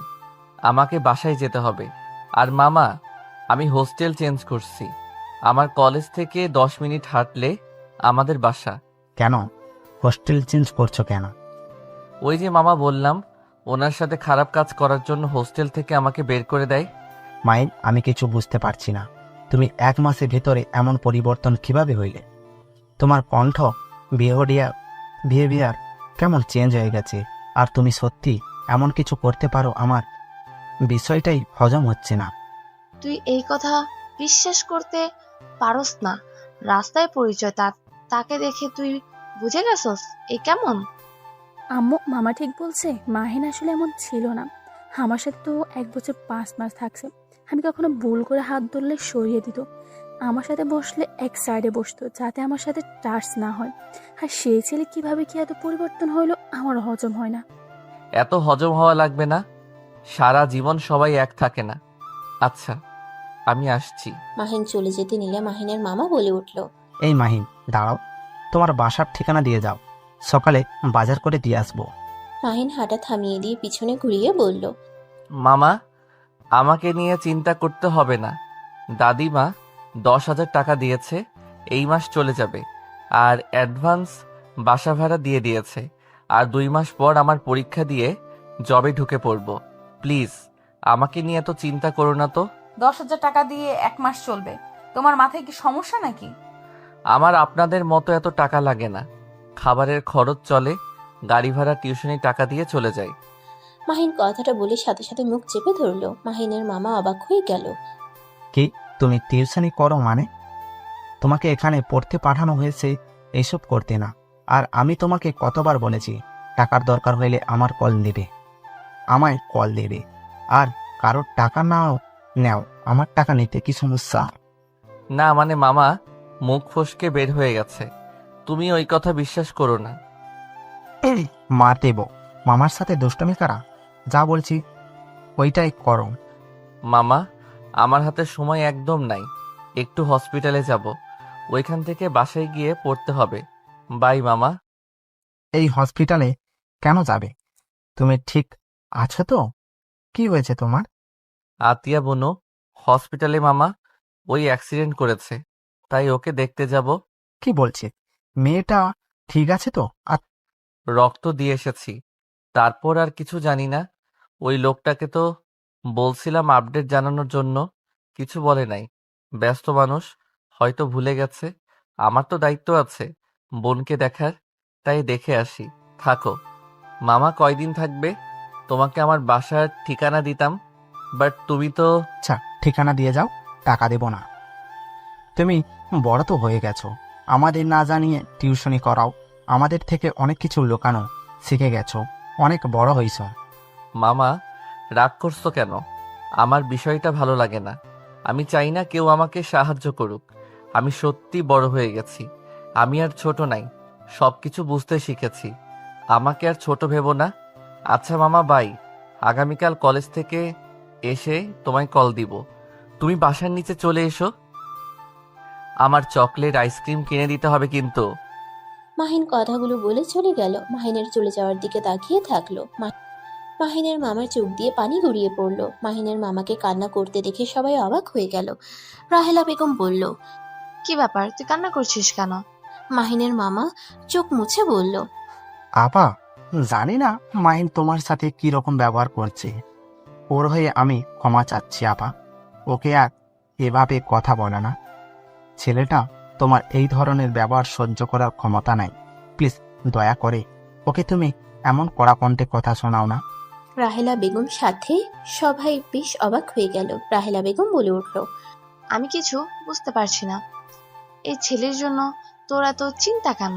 আমাকে বাসায় যেতে হবে। আর মামা, আমি হোস্টেল চেঞ্জ করছি। আমার কলেজ থেকে 10 মিনিট হাঁটলে আমাদের বাসা। কেন হোস্টেল চেঞ্জ করছো কেন? ওই যে মামা বললাম, ওনার সাথে খারাপ কাজ করার জন্য হোস্টেল থেকে আমাকে বের করে দেয়। মাইন, আমি কিছু বুঝতে পারছি না। তুমি 1 মাসের ভেতরে এমন পরিবর্তন কিভাবে হইলে? তোমার কণ্ঠ, বিহেভিয়ার কেমন চেঞ্জ হয়ে গেছে। আর তুমি সত্যি এমন কিছু করতে পারো? আমার বিষয়টাই হজম হচ্ছে না। তুই এই কথা বিশ্বাস করতে পারস না? রাস্তায় পরিচয়, তাকে দেখে তুই বুঝে গেছস এই কেমন? আম্মু, মামা ঠিক বলছে। মাহিন আসলে এমন ছিল না। আমার সাথে তো 1 বছর 5 মাস থাকছে। আমি কখনো ভুল করে হাত ধরলে সরিয়ে দিত। আমার সাথে বসলে এক সাইডে বসতো, যাতে আমার সাথে টাচ না হয়। আর সেই ছেলে কিভাবে কি এত পরিবর্তন হইলো আমার হজম হয় না। এত হজম হওয়া লাগবে না, সারা জীবন সবাই এক থাকে না। আচ্ছা, আমি আসছি। মাহিন চলে যেতে নিলে মাহিনের মামা বলে উঠল, এই মাহিন, দাঁড়াও। তোমার বাসার ঠিকানা দিয়ে যাও, সকালে বাজার করে দিয়ে আসবো। মাহিন হাঁটা থামিয়ে দিয়ে পিছনে ঘুরিয়ে বলল, মামা, আমাকে নিয়ে চিন্তা করতে হবে না। দাদিমা 10,000 টাকা দিয়েছে, এই মাস চলে যাবে। আর অ্যাডভান্স বাসা ভাড়া দিয়ে দিয়েছে। আর 2 মাস পর আমার পরীক্ষা দিয়ে জবে ঢুকে পড়ব। প্লিজ আমাকে নিয়ে এত চিন্তা করো না তো। 10,000 টাকা দিয়ে 1 মাস চলবে? তোমার মাথায় কি সমস্যা নাকি? আমার আপনাদের মতো এত টাকা লাগে না। খাবারের খরচ চলে, গাড়ি ভাড়া, টিউশনি টাকা দিয়ে চলে যায়। মাহিন কথাটা বলে সাথে সাথে মুখ চেপে ধরল। মাহিনের মামা অবাক হয়ে গেল। কি, তুমি টিউশনি করো মানে? তোমাকে এখানে পড়তে পাঠানো হয়েছে এইসব করতে না। আর আমি তোমাকে কতবার বলেছি, টাকার দরকার হইলে আমায় কল দেবে। আর কারোর টাকা নাও নেও, আমার টাকা নিতে কি সমস্যা? না মানে মামা, মুখ ফসকে বের হয়ে গেছে। তুমি ওই কথা বিশ্বাস করো না। মার দেব। মামার সাথে দুষ্টমি করা, যা বলছি ওইটাই করো। মামা, আমার হাতে সময় একদম নাই। একটু হসপিটালে যাব, ওইখান থেকে বাসায় গিয়ে পড়তে হবে। বাই মামা। এই হসপিটালে কেন যাবে? তুমি ঠিক আছো তো? কি হয়েছে তোমার? আতিয়া বনু হসপিটালে মামা, ওই অ্যাক্সিডেন্ট করেছে, তাই ওকে দেখতে যাব। কি বলছে? মেয়েটা ঠিক আছে তো? আর রক্ত দিয়ে এসেছি, তারপর আর কিছু জানি না। ওই লোকটাকে তো বলছিলাম আপডেট জানানোর জন্য, কিছু বলে নাই। ব্যস্ত মানুষ, হয়তো ভুলে গেছে। আমার তো দায়িত্ব আছে বোনকে দেখার, তাই দেখে আসি। থাকো। মামা কয়দিন থাকবে? তোমাকে আমার বাসার ঠিকানা দিতাম, বাট তুমি তো। আচ্ছা, ঠিকানা দিয়ে যাও, টাকা দেব না। তুমি বড় তো হয়ে গেছো, আমাদের না জানিয়ে টিউশনি করাও। আমাদের থেকে অনেক কিছু লুকানো শিখে গেছো, অনেক বড় হইছ। মামা, রাগ করছো কেন? আমার বিষয়টা ভালো লাগে না। আমি চাই না কেউ আমাকে সাহায্য করুক। আমি সত্যি বড় হয়ে গেছি। আমি আর ছোট নাই, সবকিছু বুঝতে শিখেছি। আমাকে আর ছোট ভেবো না। আচ্ছা মামা, বাই। আগামীকাল কলেজ থেকে এসে তোমায় কল দিব। তুমি বাসার নিচে চলে এসো। আমার চকলেট আইসক্রিম কিনে দিতে হবে কিন্তু। মাহিন কথাগুলো বলে চলে গেল। মাহিনের চলে যাওয়ার দিকে তাকিয়ে থাকলো। মাহিনের মামার চোখ দিয়ে পানি গড়িয়ে পড়ল। মাহিনের মামাকে কান্না করতে দেখে সবাই অবাক হয়ে গেল। রাহেলা বেগম বলল, কি ব্যাপার, তুই কান্না করছিস কেন? মাহিনের মামা চোখ মুছে বলল, আপা, জানি না মাহিন তোমার সাথে কি রকম ব্যবহার করছে। ওর হয়ে আমি ক্ষমা চাচ্ছি আপা। ওকে আর এভাবে কথা বলে না। ছেলেটা তোমার এই ধরনের ব্যবহার সহ্য করার ক্ষমতা নাই। প্লিজ দয়া করে ওকে তুমি এমন কড়া কণ্ঠে কথা শোনাও না। রাহেলা বেগম সাথে সবাই বেশ অবাক হয়ে গেল। রাহেলা বেগম বলে উঠল, আমি কিছু বুঝতে পারছি না। এই ছেলের জন্য তোর এত চিন্তা কেন?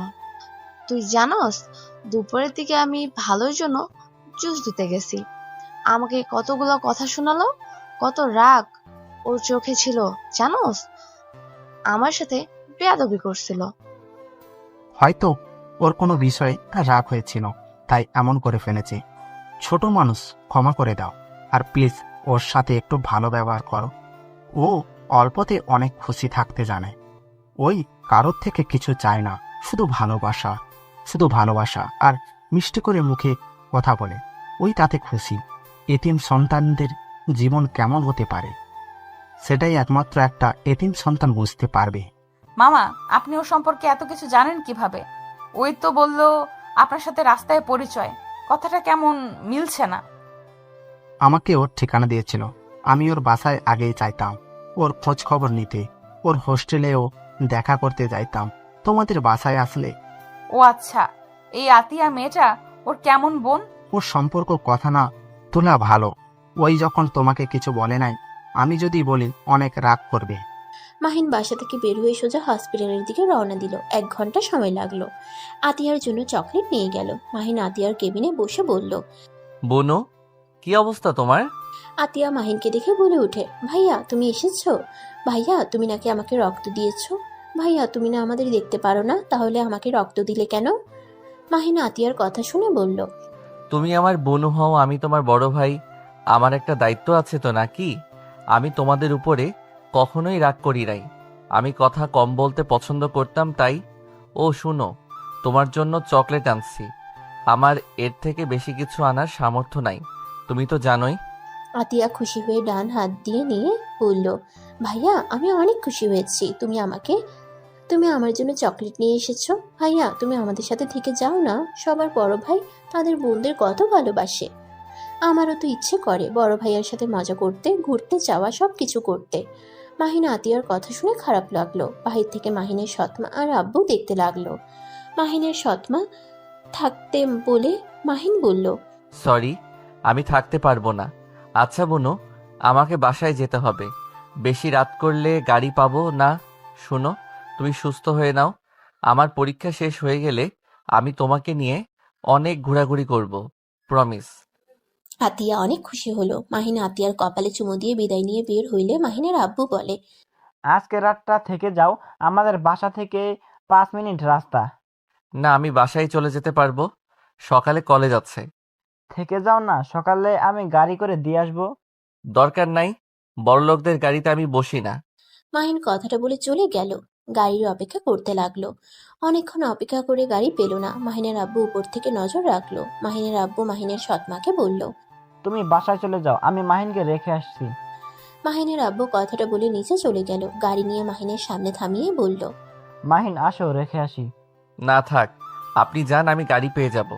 তুই জানোস, দুপুরের দিকে আমি ভালোর জন্য জুস দিতে গেছি। আমাকে কতগুলো কথা শোনালো, কত রাগ ওর চোখে ছিল জানোস। আমার সাথে বেয়াদবি করছিল। হয়তো ওর কোনো বিষয়ে রাগ হয়েছিল, তাই এমন করে ফেলেছে। ছোট মানুষ, ক্ষমা করে দাও। আর প্লিজ ওর সাথে একটু ভালো ব্যবহার করো। ও অল্পতে অনেক খুশি থাকতে জানে। ওই কারোর থেকে কিছু চায় না, শুধু ভালোবাসা আর মিষ্টি করে মুখে কথা বলে। ওই তাতে খুশি। এতিম সন্তানদের জীবন কেমন হতে পারে সেটাই একমাত্র একটা এতিম সন্তান বুঝতে পারবে। মামা, আপনি ওর সম্পর্কে এত কিছু জানেন কিভাবে? ওই তো বলল আপনার সাথে রাস্তায় পরিচয়। কথাটা কেমন মিলছে না। আমাকে ওর ঠিকানা দিয়েছিল। আমি ওর বাসায় আগেই চাইতাম ওর খোঁজ খবর নিতে। ওর হোস্টেলেও দেখা করতে যাইতাম। তোমাদের বাসায় আসলে। ও আচ্ছা, এই আতিয়া মেয়েটা ওর কেমন বোন? ওর সম্পর্ক কথা না তোলা ভালো। ওই যখন তোমাকে কিছু বলে নাই, আমি যদি বলি অনেক রাগ করবে। মাহিন বাসা থেকে বের হয়ে সোজা হসপিটালের দিকে রওনা দিল। 1 ঘন্টা সময় লাগলো। আতিয়ার জন্য চকলেট নিয়ে গেল। মাহিন আতিয়ার কেবিনে বসে বলল, বোনো, কি অবস্থা তোমার? আতিয়া মাহিনকে দেখে বলে ওঠে, ভাইয়া তুমি এসেছো? ভাইয়া তুমি নাকি আমাকে রক্ত দিয়েছো? ভাইয়া তুমি না আমাদের দেখতে পারো না, তাহলে আমাকে রক্ত দিলে কেন? মাহিন আতিয়ার কথা শুনে বলল, তুমি আমার বোনু হও, আমি তোমার বড় ভাই। আমার একটা দায়িত্ব আছে তো নাকি? আমি তোমাদের উপরে কখনোই রাগ করি নাই। আমি কথা কম বলতে পছন্দ করতাম, তাই। ও শুনো, তোমার জন্য চকলেট আনছি। আমার এর থেকে বেশি কিছু আনার সামর্থ্য নাই, তুমি তো জানোই। আতিয়া খুশি হয়ে ডান হাত দিয়ে নিয়ে বলল, ভাইয়া আমি অনেক খুশি হয়েছি। তুমি আমার জন্য চকলেট নিয়ে এসেছো। ভাইয়া তুমি আমাদের সাথে থেকে যাও না। সবার বড় ভাই তাদের বোনদের কত ভালোবাসে। আমারও তো ইচ্ছে করে বড় ভাইয়ার সাথে মজা করতে, ঘুরতে যাওয়া, সব কিছু করতে। মাহিন আতিয়ার কথা শুনে খারাপ লাগলো। বাহির থেকে মাহিনের সৎমা আর আব্বু দেখতে লাগলো। মাহিনের সৎমা থাকতে বলে মাহিন বলল, সরি, আমি থাকতে পারবো না। আচ্ছা বোনো, আমাকে বাসায় যেতে হবে। বেশি রাত করলে গাড়ি পাবো না। শোনো, তুমি সুস্থ হয়ে নাও। আমার পরীক্ষা শেষ হয়ে গেলে আমি তোমাকে নিয়ে অনেক ঘোরাঘুরি করব, প্রমিস। আতিয়া অনেক খুশি হলো। মাহিন আতিয়ার কপালে চুমু দিয়ে বিদায় নিয়ে বের হইলে মাহিনের আব্বু বলে, আজকে রাতটা থেকে যাও। আমাদের বাসা থেকে 5 মিনিট রাস্তা। না, আমি বাসায় চলে যেতে পারবো। সকালে কলেজ আছে। থেকে যাও না, সকালে আমি গাড়ি করে দিয়ে আসবো। দরকার নাই, বড়লোকদের গাড়িতে আমি বসি না। মাহিন কথাটা বলে চলে গেল। গাড়ির অপেক্ষা করতে লাগলো। অনেকক্ষণ অপেক্ষা করে গাড়ি পেল না। মাহিনের আব্বু উপর থেকে নজর রাখলো। মাহিনের আব্বু মাহিনের সৎমাকে বলল, তুমি বাসায় চলে যাও, আমি মাহিনকে রেখে আসছি। মাহিনের আব্বু কথাটা বলে নিচে চলে গেল। গাড়ি নিয়ে মাহিনের সামনে থামিয়ে বলল, মাহিন আসো, রেখে আসি। না থাক, আপনি যান, আমি গাড়ি পেয়ে যাব।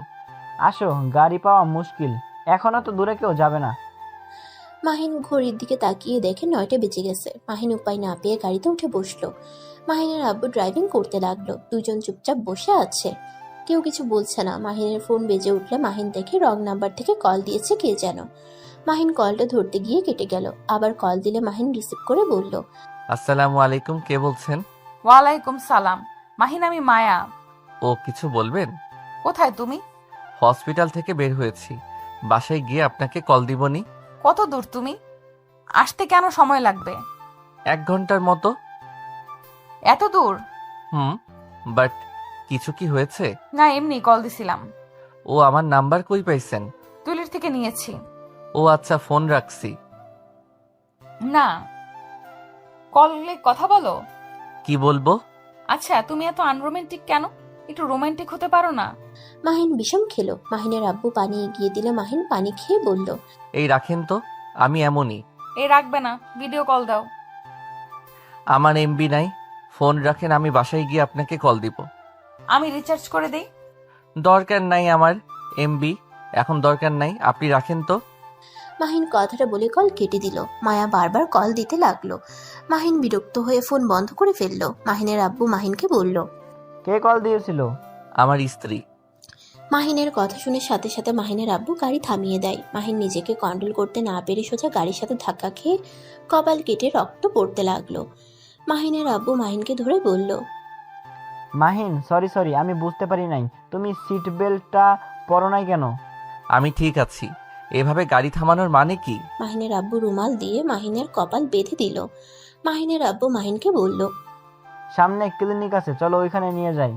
আসো, গাড়ি পাওয়া মুশকিল, এখনো তো দূরে কেউ যাবে না। মাহিন ঘড়ির দিকে তাকিয়ে দেখে 9টা বেজে গেছে। মাহিন উপায় না পেয়ে গাড়িতে উঠে বসলো। মাহিনের আব্বু ড্রাইভিং করতে লাগলো। দুজন চুপচাপ বসে আছে, কেউ কিছু বলছে না। মাহিনের ফোন বেজে উঠলে মাহিন দেখে রং নাম্বার থেকে কল দিয়েছে কে যেন। মাহিন কলটা ধরতে গিয়ে কেটে গেল। আবার কল দিলে মাহিন রিসিভ করে বলল, আসসালামু আলাইকুম, কে বলছেন? ওয়ালাইকুম সালাম। মাহিন, আমি মায়া। ও কিছু বলবেন? কোথায় তুমি? হসপিটাল থেকে বের হয়েছি, বাসায় গিয়ে আপনাকে কল দিবনি। কত দূর তুমি? আসতে কেন সময় লাগবে? 1 ঘন্টার মতো। এত দূর? বাট কিছু কি হয়েছে? না, এমনি কল দিছিলাম। ও আমার নাম্বার কই পাইছেন? তুলির থেকে নিয়েছি। ও আচ্ছা, ফোন রাখছি। না, কলে কথা বলো। কি বলবো? আচ্ছা, তুমি এত আনরোমান্টিক কেন? একটু রোমান্টিক হতে পারো না? মাহিন বিষম খেলো। মাহিনের আব্বু পানি এগিয়ে দিলে মাহিন পানি খেয়ে বলল, এই রাখেন তো, আমি এমনই। এই রাখবে না, ভিডিও কল দাও। আমার এমবি নাই, ফোন রাখেন, আমি বাসায় গিয়ে আপনাকে কল দিব। আমি রিচার্জ করে দেই। দরকার নাই আমার এমবি, এখন দরকার নাই, আপনি রাখেন তো। মাহিন কথাটা বলে কল কেটে দিল। মায়া বারবার কল দিতে লাগলো। মাহিন বিরক্ত হয়ে ফোন বন্ধ করে ফেললো। মাহিনের আব্বু মাহিনকে বলল, কে কল দিয়েছিল? আমার স্ত্রী। মাহিনের কথা শুনে সাথে সাথে মাহিনের আব্বু গাড়ি থামিয়ে দেয়। মাহিন নিজেকে কন্ট্রোল করতে না পেরে সোজা গাড়ির সাথে ধাক্কা খেয়ে কপাল কেটে রক্ত পড়তে লাগলো। মাহিনের আব্বু মাহিনকে ধরে বলল, মাহিন, সরি, আমি বুঝতে পারি নাই। তুমি সিট বেল্টটা পরো নাই কেন? আমি ঠিক আছি। এভাবে গাড়ি থামানোর মানে কি? মাহিনের আব্বু রুমাল দিয়ে মাহিনের কপাল বেঁধে দিল। মাহিনের আব্বু মাহিনকে বলল, সামনে ক্লিনিক আছে, চলো ওইখানে নিয়ে যাই।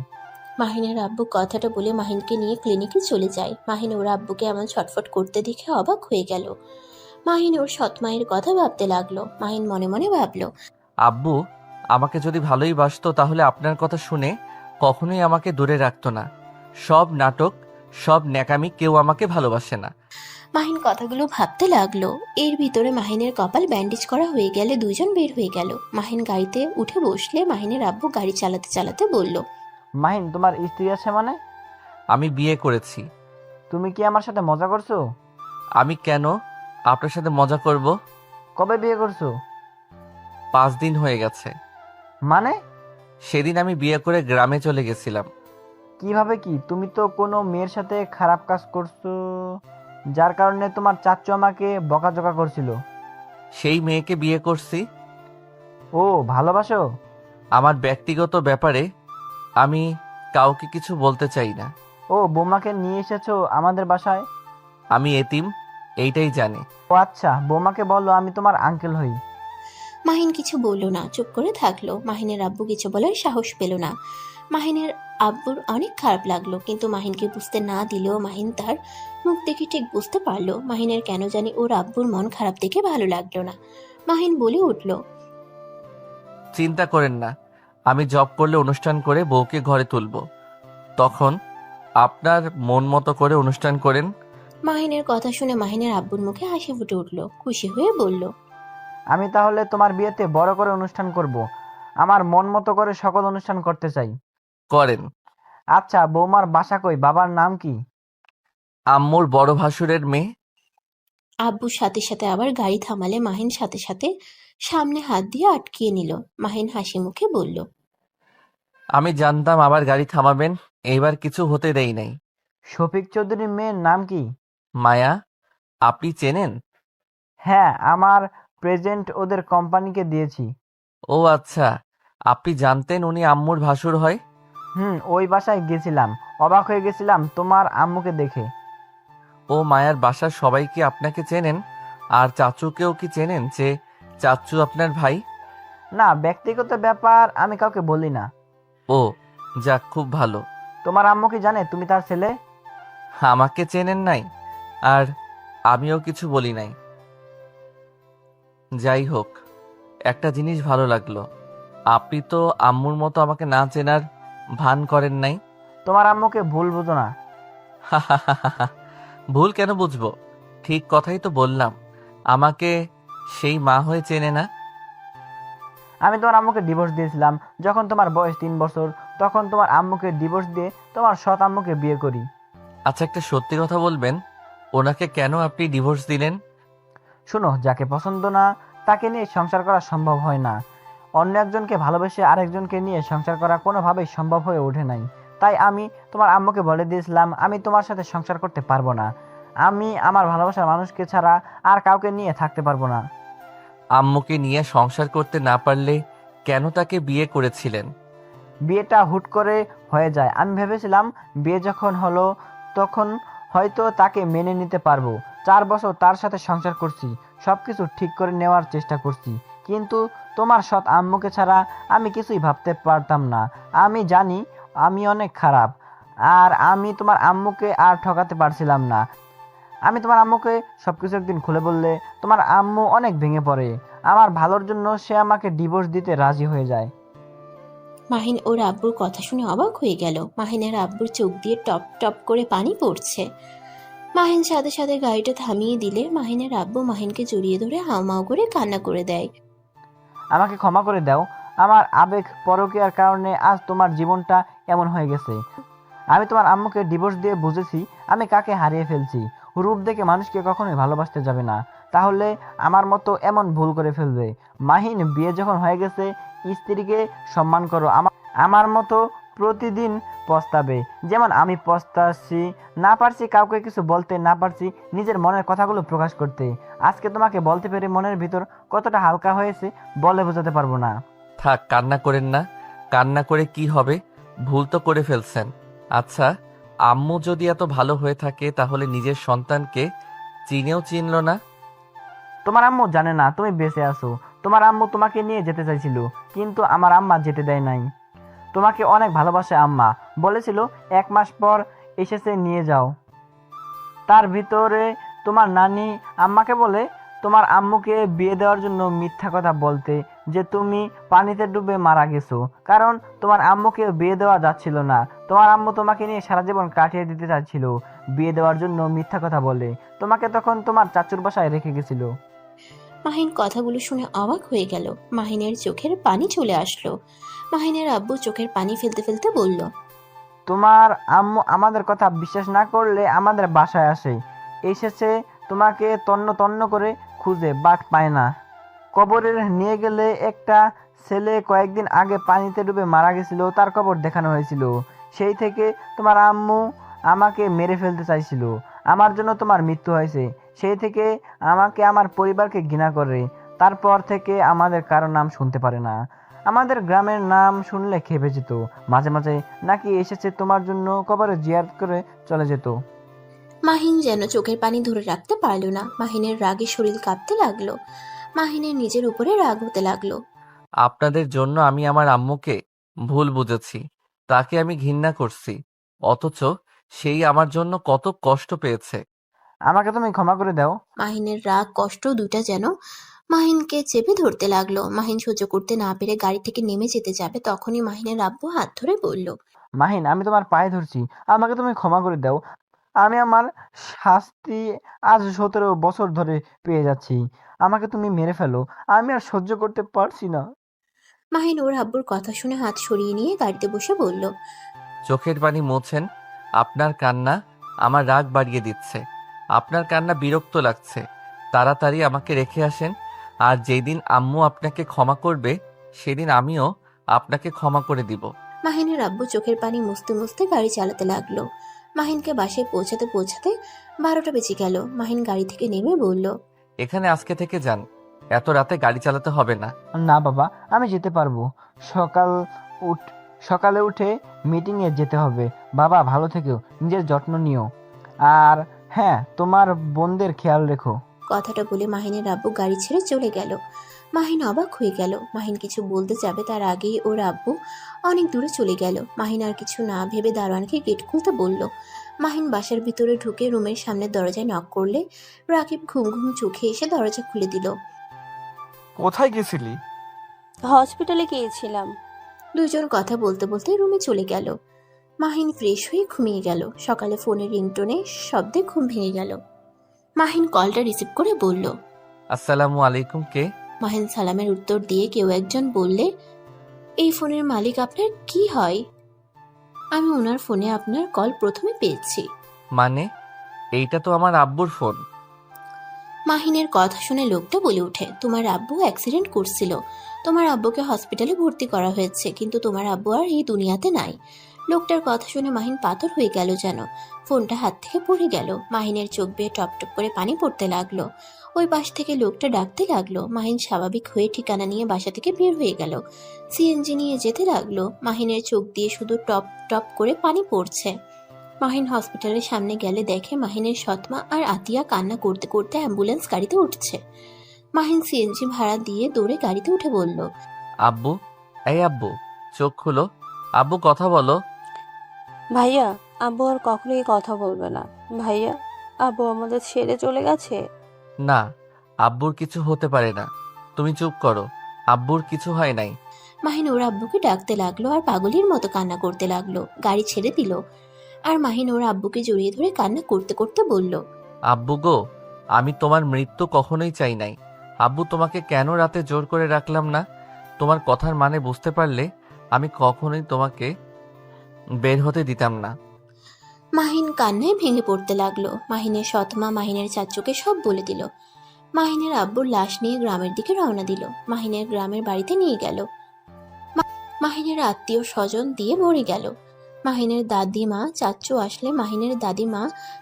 মাহিনের আব্বু কথাটা বলে মাহিনকে নিয়ে ক্লিনিকে চলে যায়। মাহিন ওর আব্বুকে এমন ছটফট করতে দেখে অবাক হয়ে গেল। মাহিন ওর সৎ মায়ের কথা ভাবতে লাগলো। মাহিন মনে মনে ভাবলো, আব্বু আমাকে যদি ভালোই বাসতো তাহলে আপনার কথা শুনে কখনোই আমাকে দূরে রাখতো না। সব নাটক, সব ন্যাকামি, কেউ আমাকে ভালোবাসে না। মাহিন কথাগুলো ভাবতে লাগলো। এর ভিতরে মাহিনের কপাল ব্যান্ডেজ করা হয়ে গেলে দুজন বের হয়ে গেল। মাহিন গাড়িতে উঠে বসলে মাহিনের আব্বু গাড়ি চালাতে চালাতে বলল, মাহিন, তোমার স্ত্রী আছে মানে? আমি বিয়ে করেছি। তুমি কি আমার সাথে মজা করছো? আমি কেন আপনার সাথে মজা করব? কবে বিয়ে করছো? 5 দিন হয়ে গেছে। মানে? সেদিন আমি বিয়ে করে গ্রামে চলে গেছিলাম। কিভাবে কি? তুমি তো কোনো মেয়ের সাথে খারাপ কাজ করছো, যার কারণে তোমার চাচ্চু আমাকে বকাঝকা করছিল। সেই মেয়েকে বিয়ে করছি। ও, ভালোবাসো? আমার ব্যক্তিগত ব্যাপারে আমি কাউকে কিছু বলতে চাই না। ও, বৌমাকে নিয়ে এসেছো আমাদের বাসায়? আমি এতিম, এইটাই জানি। ও আচ্ছা, বৌমাকে বলো আমি তোমার আঙ্কেল হই। মাহিন কিছু বলল না, চুপ করে থাকলো। মাহিনের আব্বু কিছু বলার সাহস পেল না। মাহিনের আব্বুর অনেক খারাপ লাগলো, কিন্তু মাহিনকে বুঝতে না দিলেও মাহিন তার মুখ দেখে ঠিক বুঝতে পারলো মাহিনের কেন জানি ওর আব্বুর মন খারাপ দেখে ভালো লাগলো না। মাহিন বলে উঠল, চিন্তা করেন না, আমি জব করলে অনুষ্ঠান করে বউকে ঘরে তুলব, তখন আপনার মন মতো করে অনুষ্ঠান করেন। মাহিনের কথা শুনে মাহিনের আব্বুর মুখে হাসি ফুটে উঠল। খুশি হয়ে বলল, আমি তাহলে তোমার বিয়েতে বড় করে অনুষ্ঠান করব। আমার মন মতো করে সকল অনুষ্ঠান করতে চাই। করেন। আচ্ছা, বৌমার বাসা কই? বাবার নাম কি? আম্মুর বড় ভাসুরের মেয়ে। আব্বুর সাথে সাথে আবার গাড়ি থামালে মাহিন সাথে সাথে সামনে হাত দিয়ে আটকিয়ে নিল। মাহিন হাসি মুখে বলল, আমি জানতাম আবার গাড়ি থামাবেন, এইবার কিছু হতে দেই নাই। শফিক চৌধুরীর মেয়ের নাম কি? মায়া, আপনি চেনেন? হ্যাঁ, আমার প্রেজেন্ট ওদের কোম্পানিকে দিয়েছি। ও আচ্ছা, আপনি জানতেন উনি আম্মুর ভাসুর হয়? ওই বাসায় গেছিলাম, অবাক হয়ে গেছিলাম তোমার আম্মুকে দেখে। ও মায়ার বাসার সবাই কি আপনাকে চেনেন? আর চাচুকেও কি চেনেন যে চাচু আপনার ভাই? না, ব্যক্তিগত ব্যাপার আমি কাউকে বলি না। ও যাক, খুব ভালো। তোমার আম্মু কি জানে তুমি তার ছেলে? আমাকে চেনেন নাই, আর আমিও কিছু বলি নাই। যাই হোক, একটা জিনিস ভালো লাগলো, আপনি তো আম্মুর মতো আমাকে না চেনার ভান করেন নাই। তোমার আম্মুকে ভুল বুঝো না। ভুল কেন বুঝবো? ঠিক কথাই তো বললাম, আমাকে সেই মা হয়ে চেনে না। আমি তোমার আম্মুকে ডিভোর্স দিয়েছিলাম যখন তোমার বয়স 3 বছর। তখন তোমার আম্মুকে ডিভোর্স দিয়ে তোমার সৎ আম্মুকে বিয়ে করি। আচ্ছা, একটা সত্যি কথা বলবেন, ওনাকে কেন আপনি ডিভোর্স দিলেন? শোনো, যাকে পছন্দ না তাকে নিয়ে সংসার করা সম্ভব হয় না। অন্য একজনকে ভালোবেসে আরেকজনকে নিয়ে সংসার করা কোনোভাবেই সম্ভব হয়ে ওঠে নাই। তাই আমি তোমার আম্মুকে বলে দিয়েছিলাম আমি তোমার সাথে সংসার করতে পারবো না। আমি আমার ভালোবাসার মানুষকে ছাড়া আর কাউকে নিয়ে থাকতে পারবো না। আম্মুকে নিয়ে সংসার করতে না পারলে কেন তাকে বিয়ে করেছিলেন? বিয়েটা হুট করে হয়ে যায়। আমি ভেবেছিলাম বিয়ে যখন হলো তখন হয়তো তাকে মেনে নিতে পারবো। 4 বছর তার সাথে সংসার করছি, সবকিছু ঠিক করে নেওয়ার চেষ্টা করছি, কিন্তু তোমার সৎ আম্মুকে ছাড়া আমি কিছুই ভাবতে পারতাম না। আমি জানি আমি অনেক খারাপ, আর আমি তোমার আম্মুকে আর ঠকাতে পারছিলাম না। আমি তোমার আম্মুকে সবকিছু একদিন খুলে বললে তোমার আম্মু অনেক ভেঙে পড়ে। আমার ভালোর জন্য সে আমাকে ডিভোর্স দিতে রাজি হয়ে যায়। মাহিন ওর আব্বুর কথা শুনে অবাক হয়ে গেল। মাহিনের আব্বুর চোখ দিয়ে টপ টপ করে পানি পড়ছে। মাহিন সাথে সাথে গাড়িটা থামিয়ে দিলে মাহিনের আব্বু মাহিনকে জড়িয়ে ধরে হাউমাউ করে কান্না করে দেয়। আমাকে ক্ষমা করে দাও, আমার আবেগ পরকীয়ার কারণে আজ তোমার জীবনটা এমন হয়ে গেছে। আমি তোমার আম্মুকে ডিভোর্স দিয়ে বুঝেছি আমি কাকে হারিয়ে ফেলছি। রূপ দেখে মানুষকে কখনোই ভালোবাসতে যাবে না, তাহলে আমার মতো এমন ভুল করে ফেলবে। মাহিন, বিয়ে যখন হয়ে গেছে স্ত্রীকে সম্মান করো। আমার মতো প্রতিদিন পস্তাবে, যেমন আমি পস্তাচ্ছি। না পারছি কাউকে কিছু বলতে, না পারছি নিজের মনের কথাগুলো প্রকাশ করতে। আজকে তোমাকে বলতে পেরে মনের ভিতর কতটা হালকা হয়েছে বলে বোঝাতে পারবো না। থাক, কান্না করেন না। কান্না করে কি হবে? ভুল তো করে ফেলছেন। আচ্ছা, আম্মু যদি এত ভালো হয়ে থাকে তাহলে নিজের সন্তানকে চিনেও চিনল না। তোমার আম্মু জানে না তুমি বেঁচে আছো। তোমার আম্মু তোমাকে নিয়ে যেতে চাইছিল, কিন্তু আমার আম্মা যেতে দেয় নাই। তোমাকে অনেক ভালোবাসে আম্মা, বলেছিল 1 মাস পর এসেছে নিয়ে যাও। তার ভিতরে তোমার নানি আম্মাকে বলে তোমার আম্মুকে বিয়ে দেওয়ার জন্য মিথ্যা কথা বলতে, যে তুমি পানিতে ডুবে মারা গেছো, কারণ তোমার আম্মুকে বিয়ে দেওয়া যাচ্ছিল না। তোমার আম্মু তোমাকে নিয়ে সারা জীবন কাটিয়ে দিতে চাচ্ছিল, বিয়ে দেওয়ার জন্য মিথ্যা কথা বলে তোমাকে তখন তোমার চাচুর বাসায় রেখে গেছিল। মাহিন কথাগুলো শুনে অবাক হয়ে গেল। মাহিনের চোখের পানি চলে আসলো। মাহিনের আব্বু চোখের পানি ফেলতে ফেলতে বলল, তোমার আম্মু আমাদের কথা বিশ্বাস না করলে আমাদের বাসায় আসে, এসেছে তোমাকে তন্ন তন্ন করে খুঁজে, বাট পায় না। কবরে নিয়ে গেলে একটা ছেলে কয়েকদিন আগে পানিতে ডুবে মারা গেছিল, তার কবর দেখানো হয়েছিল। সেই থেকে তোমার আম্মু আমাকে মেরে ফেলতে চাইছিল। আমার জন্য তোমার মৃত্যু হয়েছে। সেই থেকে আমাকে, আমার পরিবারকে ঘৃণা করে। তারপর থেকে আমাদের কারো নাম শুনতে পারে না। আমাদের গ্রামের নাম শুনলে খেপে যেত। মাঝে মাঝে নাকি এসেছে তোমার জন্য কবরে জিয়ারত করে চলে যেত। মাহিন যেন চোখের পানি ধরে রাখতে পারল না। মাহিনের রাগে শরীর কাঁপতে লাগলো। মাহিনের নিজের উপরে রাগ হতে লাগলো। আপনাদের জন্য আমি আমার আম্মুকে ভুল বুঝেছি, তাকে আমি ঘৃণা করছি, অথচ সেই আমার জন্য কত কষ্ট পেয়েছে। আমাকে তুমি ক্ষমা করে দাও। মাহিনের রাগ কষ্ট দুটা যেন মাহিনকে চেপে ধরতে লাগলো। মাহিন সহ্য করতে না পেরে গাড়ি থেকে নেমে যেতে যাবে, তখনই মাহিনের আব্বু হাত ধরে বলল, মাহিন, আমি তোমার পায়ে ধরছি, আমাকে তুমি ক্ষমা করে দাও। আমি আমার শাস্তি আজ 17 বছর ধরে পেয়ে যাচ্ছি। আমাকে তুমি মেরে ফেলো, আমি আর সহ্য করতে পারছি না। মাহিন ওর আব্বুর কথা শুনে হাত সরিয়ে নিয়ে গাড়িতে বসে বলল, চোখের পানি মোছেন। আপনার কান্না আমার রাগ বাড়িয়ে দিচ্ছে। আপনার কান্না বিরক্ত লাগছে। তাড়াতাড়ি আমাকে রেখে আসেন। আর যেদিন আম্মু আপনাকে ক্ষমা করবে সেদিন আমিও আপনাকে ক্ষমা করে দিব। মাহিনের আব্বু চোখের পানি মুছতে মুছতে গাড়ি চালাতে লাগলো। মাহিনকে বাসায় পৌঁছাতে পৌঁছাতে 12টা বেজে গেল। মাহিন গাড়ি থেকে নেমে বলল, এখানে আজকে থেকে যান, এত রাতে গাড়ি চালাতে হবে না। না বাবা, আমি যেতে পারবো। সকালে উঠে মিটিংয়ে যেতে হবে। বাবা, ভালো থেকো, নিজের যত্ন নিও। আর হ্যাঁ, তোমার বোনদের খেয়াল রেখো। কথাটা বলে মাহিনের আব্বু গাড়ি ছেড়ে চলে গেল। মাহিন অবাক হয়ে গেল। মাহিন কিছু বলতে যাবে তার আগেই ওর আব্বু অনেক দূরে চলে গেল। মাহিন আর কিছু না ভেবে দারোয়ানকে গেট খুলতে বলল। মাহিন বাসার ভিতরে ঢুকে রুমের সামনে দরজায় নক করলে রাকিব ঘুম ঘুম চোখে এসে দরজা খুলে দিল। কোথায় গেছিলি? হসপিটালে গিয়েছিলাম। দুজন কথা বলতে বলতে রুমে চলে গেল। মাহিন ফ্রেশ হয়ে ঘুমিয়ে গেল। সকালে ফোনের রিংটোনে শব্দে ঘুম ভেঙে গেল। মাহিন কলটা রিসিভ করে বলল, আসসালামু আলাইকুম। কে? মাহিন সালামের উত্তর দিয়ে কেউ একজন বললে, এই ফোনের মালিক আপনার কি হয়? আমি ওনার ফোনে আপনার কল প্রথমে পেয়েছি। মানে? এইটা তো আমার আব্বুর ফোন। মাহিনের কথা শুনে লোকটা বলে ওঠে, তোমার আব্বু অ্যাক্সিডেন্ট করছিল। তোমার আব্বুকে হসপিটালে ভর্তি করা হয়েছে, কিন্তু তোমার আব্বু আর এই দুনিয়াতে নাই। লোকটার কথা শুনে মাহিন পাথর হয়ে গেল যেন। ফোনটা হাত থেকে পড়ে গেল। মাহিনের চোখ বেয়ে টপ টপ করে পানি পড়তে লাগলো। ওই পাশ থেকে লোকটা ডাকতে লাগলো। মাহিন স্বাভাবিক হয়ে ঠিকানা নিয়ে বাসা থেকে বের হয়ে গেল। সিএনজি নিয়ে যেতে লাগলো। মাহিনের চোখ দিয়ে শুধু টপ টপ করে পানি পড়ছে। মাহিন হসপিটালের সামনে গেলে দেখে মাহিনের সৎমা আর আতিয়া কান্না করতে করতে অ্যাম্বুলেন্স গাড়িতে উঠছে। মাহিন সিএনজি ভাড়া দিয়ে দৌড়ে গাড়িতে উঠে বলল, আব্বু, এই আব্বু, চোখ খুলো। আব্বু, কথা বলো। ভাইয়া, আব্বু আর কখনোই কথা বলবে না। ভাইয়া, আব্বু আমাদের ছেড়ে চলে গেছে। না, আব্বুর কিছু হতে পারে না। তুমি চুপ করো, আব্বুর কিছু হয় নাই। মাহিন ওর আব্বুকে ডাকতে লাগলো আর পাগলের মতো কান্না করতে লাগলো। গাড়ি ছেড়ে দিল আর মাহিন ওর আব্বুকে জড়িয়ে ধরে কান্না করতে করতে বলল, আব্বু গো, আমি তোমার মৃত্যু কখনোই চাই নাই। আব্বু, তোমাকে কেন রাতে জোর করে রাখলাম না? তোমার কথার মানে বুঝতে পারলে আমি কখনোই তোমাকে বের হতে দিতাম না। মাহিন কান্নায় ভেঙে পড়তে লাগলো। মাহিনের সৎমা মাহিনের চাচুকে সব বলে দিল। মাহিনের আব্বুর লাশ নিয়ে গ্রামের দিকে রওনা দিল। মাহিনের গ্রামের বাড়িতে নিয়ে গেল। মাহিনের আত্মীয় স্বজন দিয়ে ভরে গেল। মাহিনের দাদিমা চাচু আসলে মাহিনের দাদিমা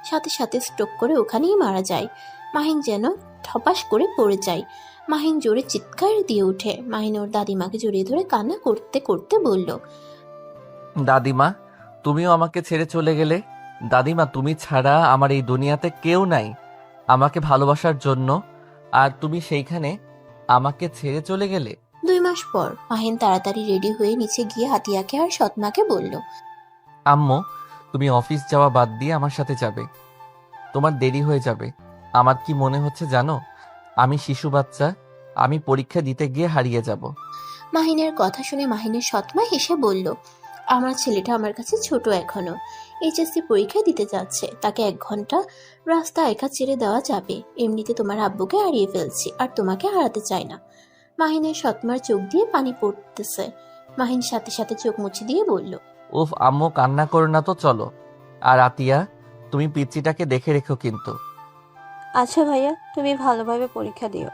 সাথে সাথে স্ট্রোক করে ওখানেই মারা যায়। মাহিন যেন ঠপাস করে পড়ে যায়। মাহিন জোরে চিৎকার দিয়ে ওঠে। মাহিন ওর দাদিমাকে জড়িয়ে ধরে কান্না করতে করতে বলল, দাদিমা, তুমিও আমাকে ছেড়ে চলে গেলে। দাদিমা, তুমি ছাড়া আমার এই দুনিয়াতে কেউ নাই আমাকে ভালোবাসার জন্য, আর তুমি সেইখানে আমাকে ছেড়ে চলে গেলে। 2 মাস পর মাহিন তাড়াতাড়ি রেডি হয়ে নিচে গিয়ে হাতিয়াকে আর সৎমাকে বলল, আম্মু, তুমি অফিস যাওয়া বাদ দিয়ে আমার সাথে যাবে। তোমার দেরি হয়ে যাবে। আমার কি মনে হচ্ছে জানো? আমি শিশু বাচ্চা, আমি পরীক্ষা দিতে গিয়ে হারিয়ে যাব। মাহিনের কথা শুনে মাহিনের সৎমা হেসে বলল, আমার ছেলেটা আমার কাছে ছোট এখনো, এইচএসসি পরীক্ষা দিতে যাচ্ছে, তাকে 1 ঘন্টা রাস্তা একা ছেড়ে দেওয়া যাবে। এমনিতে তোমার আব্বুকে হারিয়ে ফেলছি আর তোমাকে হারাতে চাই না। মাহিনের সৎমার চোখ দিয়ে পানি পড়তেছে। মাহিন সাথে সাথে চোখ মুছে দিয়ে বলল, উফ আম্মু, কান্না করো না তো, চলো। আর আতিয়া, তুমি পিচ্চিটাকে দেখে রেখো কিন্তু। আচ্ছা ভাইয়া, তুমি ভালোভাবে পরীক্ষা দিও।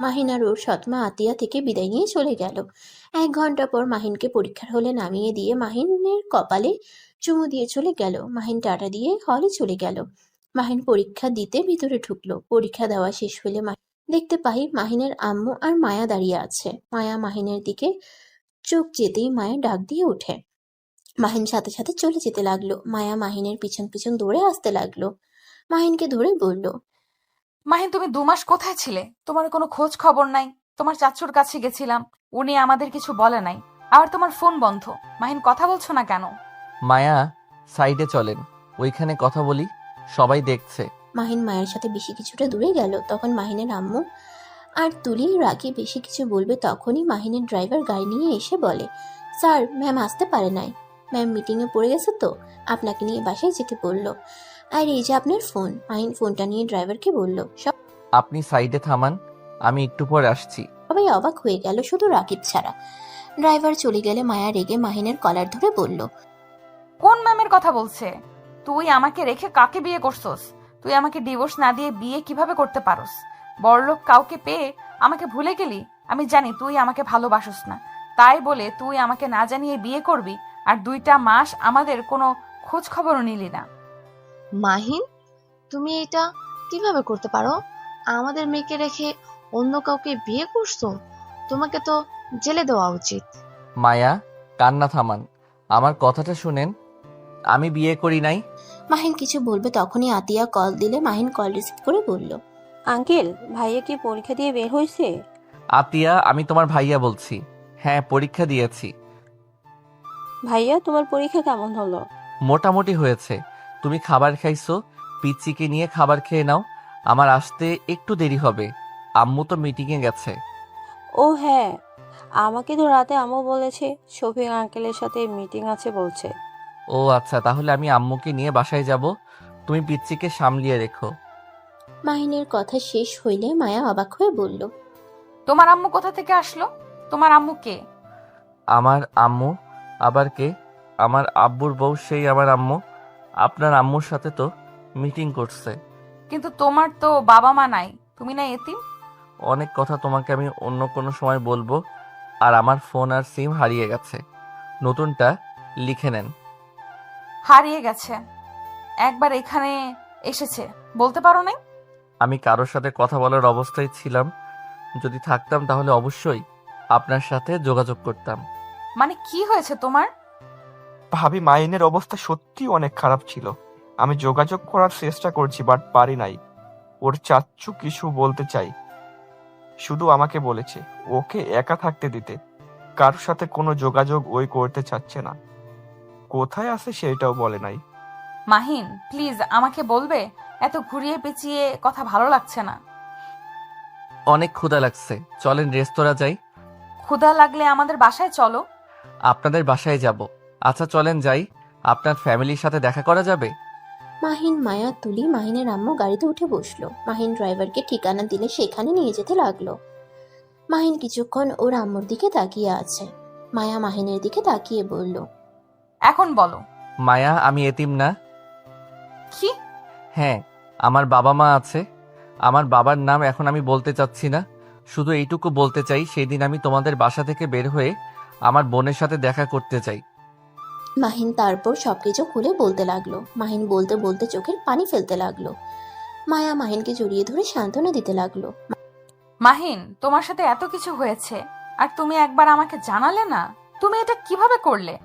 মাহিন আর ওর সৎমা আতিয়া থেকে বিদায় নিয়ে চলে গেল। 1 ঘন্টা পর মাহিনকে পরীক্ষার হলে নামিয়ে দিয়ে মাহিনের কপালে চুমু দিয়ে চলে গেল। মাহিন টাটা দিয়ে হলে চলে গেল। মাহিন পরীক্ষা দিতে ভিতরে ঢুকলো। পরীক্ষা দেওয়া শেষ হলে দেখতে পাই মাহিনের আম্মু আর মায়া দাঁড়িয়ে আছে। মায়া মাহিনের দিকে চোখ যেতেই মায়া ডাক দিয়ে ওঠে। মাহিন সাথে সাথে চলে যেতে লাগলো। মায়া মাহিনের পিছন পিছন দৌড়ে আসতে লাগলো। মাহিনকে ধরে বলল, মাহিন, তুমি 2 মাস কোথায় ছিলে? তোমার কোনো খোঁজ খবর নাই। তোমার চাচুর কাছে গেছিলাম, উনি আমাদের কিছু বলে নাই। আবার তোমার ফোন বন্ধ। মাহিন, কথা বলছো না কেন? মায়া, সাইডে চলেন, ওইখানে কথা বলি, সবাই দেখছে। মাহিন মায়ের সাথে বেশি কিছুটা দূরে গেল। তখন মাহিনের আম্মু আর তুলি রাগে বেশি কিছু বলবে, তখনই মাহিনের ড্রাইভার গাড়ি নিয়ে এসে বলে, স্যার, ম্যাম আসতে পারে নাই। ম্যাম মিটিংয়ে পড়ে গেছে তো আপনাকে নিয়ে বাসায় যেতে বললো। আর এই যে আপনার ফোন। মাহিন ফোনটা নিয়ে ড্রাইভারকে বলল। আপনি সাইডে থামান, আমি একটু পরে আসছি। সবাই অবাক হয়ে গেল, শুধু রাকিব ছাড়া। ড্রাইভার চলে গেলে মায়া রেগে মাহিনের কলার ধরে বলল, কোন ম্যামের কথা বলছে? তুই আমাকে রেখে কাকে বিয়ে করছস? তুই আমাকে ডিভোর্স না দিয়ে বিয়ে কিভাবে করতে পারস? বড়লোক কাউকে পেয়ে আমাকে ভুলে গেলি? আমি জানি তুই আমাকে ভালোবাসস না, তাই বলে তুই আমাকে না জানিয়ে বিয়ে করবি, আর 2টা মাস আমাদের কোনো খোঁজ খবরও নিলি না। মাহিন, তুমি এটা কিভাবে করতে পারো? আমাদের মেয়েকে রেখে অন্য কাউকে বিয়ে করছো? তোমাকে তো জেলে দেওয়া উচিত। মায়া, কান্না থামান, আমার কথাটা শুনেন। আমি বিয়ে করি নাই। মাহিন কিছু বলবে তখনই আতিয়া কল দিলে মাহিন কল রিসিভ করে বলল, আঙ্কেল, ভাইয়া কি পরীক্ষা দিয়ে বের হয়েছে? আতিয়া, আমি তোমার ভাইয়া বলছি। হ্যাঁ, পরীক্ষা দিয়েছি। ভাইয়া, তোমার পরীক্ষা কেমন হলো? মোটামুটি হয়েছে। তুমি খাবার খাইছো, পিচ্চিকে নিয়ে খাবার খেয়ে নাও, আমার আসতে একটু দেরি হবে। আম্মু তো মিটিংয়ে গেছে। ও হ্যাঁ, আমাকে তো রাতে আম্মু বলেছে শফিক আঙ্কেলের সাথে মিটিং আছে বলছে। ও আচ্ছা, তাহলে আমি আম্মুকে নিয়ে বাসায় যাব, তুমি পিচ্চিকে সামলিয়ে রেখো। মাহিনের কথা শেষ হইলে মায়া অবাক হয়ে বলল, তোমার আম্মু কোথা থেকে আসলো? তোমার আম্মু কে? আমার আম্মু আবার কে? আমার আব্বুর বউ, সেই আমার আম্মু। আপনার আম্মুর সাথে তো মিটিং করছে। কিন্তু তোমার তো বাবা মা নাই, তুমি না এতিম? অনেক কথা তোমাকে আমি অন্য কোনো সময় বলবো। আর আমার ফোন আর সিম হারিয়ে গেছে, নতুনটা লিখে নেন। হারিয়ে গেছে? একবার এখানে এসেছে, বলতে পারো নাই? আমি কারোর সাথে কথা বলার অবস্থায় ছিলাম। যদি থাকতাম তাহলে অবশ্যই আপনার সাথে যোগাযোগ করতাম। মানে কি হয়েছে তোমার? ভাবি, মাইনের অবস্থা সত্যি অনেক খারাপ ছিল। আমি যোগাযোগ করার চেষ্টা করছি, বাট পারি নাই। ওর চাচ্চু কিছু বলতে চাই, শুধু আমাকে বলেছে ওকে একা থাকতে দিতে, কারোর সাথে কোনো যোগাযোগ ওই করতে চাচ্ছে না। কোথায় আছে সেটাও বলে নাই। মাহিন, প্লিজ আমাকে বলবে? এত ঘুরিয়ে পেঁচিয়ে কথা ভালো লাগছে না। অনেক ক্ষুধা লাগছে, চলেন রেস্তোরাঁ যাই। ক্ষুধা লাগলে আমাদের বাসায় চলো। আপনাদের বাসায় যাব। আচ্ছা চলেন যাই। আপনার ফ্যামিলির সাথে দেখা করা যাবে? মাহিন, মায়া, তুলি, মাহিনের আম্মু গাড়িতে উঠে বসলো। মাহিন ড্রাইভারকে ঠিকানা দিলে সেখানে নিয়ে যেতে লাগলো। মাহিন কিছুক্ষণ ওর আম্মুর দিকে তাকিয়ে আছে। মায়া মাহিনের দিকে তাকিয়ে বলল, এখন বলো। মায়া, আমি এতিম না? কি? হ্যাঁ, আমার বাবা মা আছে। আমার বাবার নাম এখন আমি বলতে চাচ্ছি না। শুধু এইটুকু বলতে চাই, সেই দিন আমি তোমাদের বাসা থেকে বের হয়ে আমার বোনের সাথে দেখা করতে চাই। মাহিন তারপর সবকিছু খুলে বলতে লাগলো। মাহিন বলতে বলতে চোখের পানি ফেলতে লাগলো। মায়া মাহিনকে জড়িয়ে ধরে সান্ত্বনা দিতে লাগলো। মাহিন, তোমার সাথে এত কিছু হয়েছে আর তুমি একবার আমাকে জানালে না? তুমি এটা কিভাবে করলে?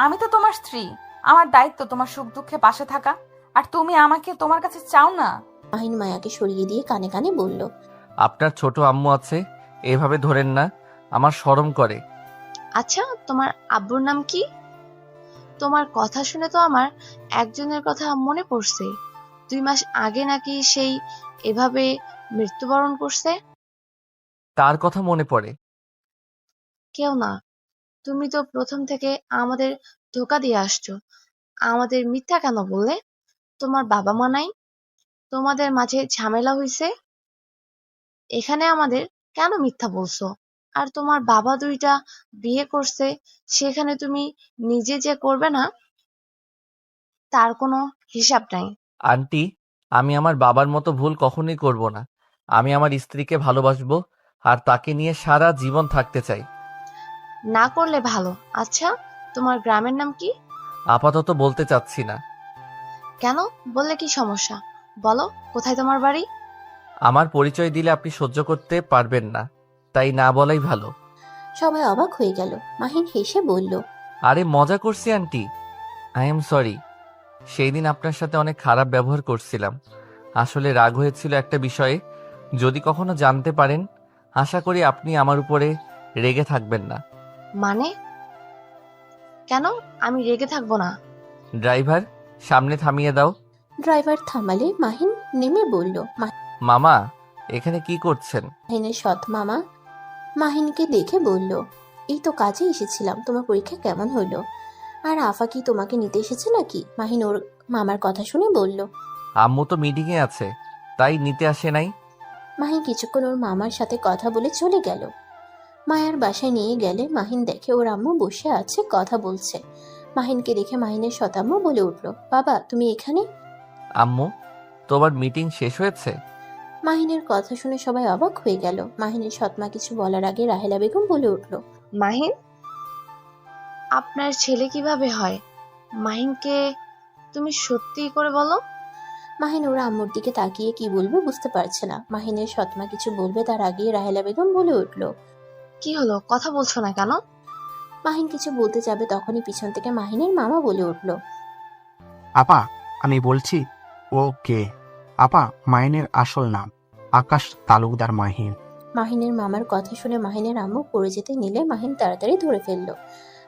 আমি তো তোমার স্ত্রী, আমার দায়িত্ব তোমার সুখ দুঃখে পাশে থাকা, আর তুমি আমাকে তোমার কাছে চাও না। মাহিন মায়াকে সরিয়ে দিয়ে কানে কানে বলল, আপনার ছোট আম্মু আছে, এভাবে ধরেন না, আমার শরম করে। আচ্ছা, তোমার আব্বুর নাম কি? তোমার কথা শুনে তো আমার একজনের কথা মনে পড়ছে। 2 মাস আগে নাকি সেই এভাবে মৃত্যুবরণ করছে। তার কথা মনে পড়ে? কেউ না, তুমি তো প্রথম থেকে আমাদের ধোকা দিয়ে আসছো। আমাদের মিথ্যা কেন বললে? তোমার বাবা মা নাই? তোমাদের মাঝে ঝামেলা হইছে, এখানে আমাদের কেন মিথ্যা বলছো? আর তোমার বাবা 2টা বিয়ে করছে, সেখানে তুমি নিজে যে করবে না তার কোনো হিসাব নাই। আন্টি, আমি আমার বাবার মতো ভুল কখনোই করব না। আমি আমার স্ত্রীকে ভালোবাসবো আর তাকে নিয়ে সারা জীবন থাকতে চাই। না করলে ভালো। আচ্ছা, তোমার গ্রামের নাম কি? আপাতত বলতে চাচ্ছি না। কেন? বললে কি সমস্যা? বলো, কোথায় তোমার বাড়ি? আমার পরিচয় দিলে আপনি সহ্য করতে পারবেন না, তাই না বলাই ভালো। সবাই অবাক হয়ে গেল। মাহিন হেসে বলল, আরে মজা করছি আন্টি, আই এম সরি। সেই দিন আপনার সাথে অনেক খারাপ ব্যবহার করছিলাম। আসলে রাগ হয়েছিল একটা বিষয়ে। যদি কখনো জানতে পারেন, আশা করি আপনি আমার উপরে রেগে থাকবেন না। মানে? কেন আমি রেগে থাকবো না? ড্রাইভার, সামনে থামিয়ে দাও। ড্রাইভার থামালে মাহিন নেমে বলল। মামা, এখানে কি করছেন? মাহিনের সৎ মামা মাহিনকে দেখে বলল, এই তো কাজে এসেছিলাম। তোমার পরীক্ষা কেমন হলো? আর আফা কি তোমাকে নিতে এসেছে নাকি? মাহিন ওর মামার কথা শুনে বলল। আম্মু তো মিটিংয়ে আছে, তাই নিতে আসে নাই। মাহিন কিছুক্ষণ ওর মামার সাথে কথা বলে চলে গেল। মায়ার বাসায় নিয়ে গেলে মাহিন দেখে ওর আম্মু বসে আছে, কথা বলছে। মাহিনকে দেখে মাহিনের শতাম্মু বলে উঠল, বাবা তুমি এখানে? আম্মু, তোমার মিটিং শেষ হয়েছে? মাহিনের কথা শুনে সবাই অবাক হয়ে গেল। মাহিনের সৎমা কিছু বলার আগে রাহেলা বেগম বলে উঠল, মাহিন, আপনার ছেলে কিভাবে হয়? মাহিনকে তুমি সত্যি করে বলো। মাহিন ওর আম্মুর দিকে তাকিয়ে কি বলবে বুঝতে পারছে না। মাহিনের সৎমা কিছু বলবে তার আগে রাহেলা বেগম বলে উঠল, কি হলো, কথা বলছো না কেন? মাহিন কিছু বলতে যাবে তখনই পিছন থেকে মাহিনের মামা বলে উঠল, আপা, আমি বলছি ও কে। আপা, মাইনের আসল নাম আকাশ তালুকদার মাহিন। মাহিনের মামার কথা শুনে মাহিনের আম্মু পড়ে যেতে নিলে মাহিন তাড়াতাড়ি ধরে ফেলল।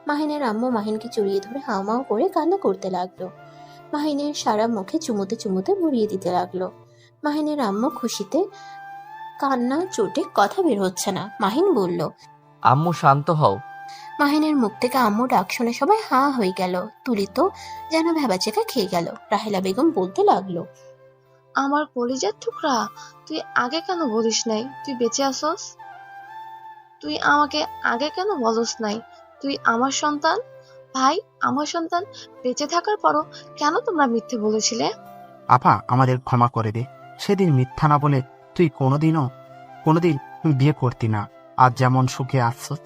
মাহিনের আম্মু মাহিনকে জড়িয়ে ধরে হাউমাউ করে কান্না করতে লাগলো। মাহিনের সারা মুখে চুমুতে চুমুতে ভরিয়ে দিতে লাগলো। মাহিনের আম্মু খুশিতে কান্না চোটে কথা বের হচ্ছে না। মাহিন বলল, আম্মু শান্ত হও। মাহিনের মুখ থেকে আম্মু ডাক শুনে সবাই হাঁ হয়ে গেল। তুলি তো যেন ভেবাচেকা খেয়ে গেল। রাহেলা বেগম বলতে লাগলো, আমার কলিজার টুকরা, তুই আগে কেন বলিস নাই তুই বেঁচে আসস? তুই আমাকে আগে কেন বলস নাই তুই আমার সন্তান? ভাই, আমার সন্তান বেঁচে থাকার পরও কেন তোমরা মিথ্যে বলেছিলে? আপা, আমাদের ক্ষমা করে দে। সেদিন মিথ্যা না বলে তুই কোনোদিন বিয়ে করতি না। আজ যেমন সুখে আসছস,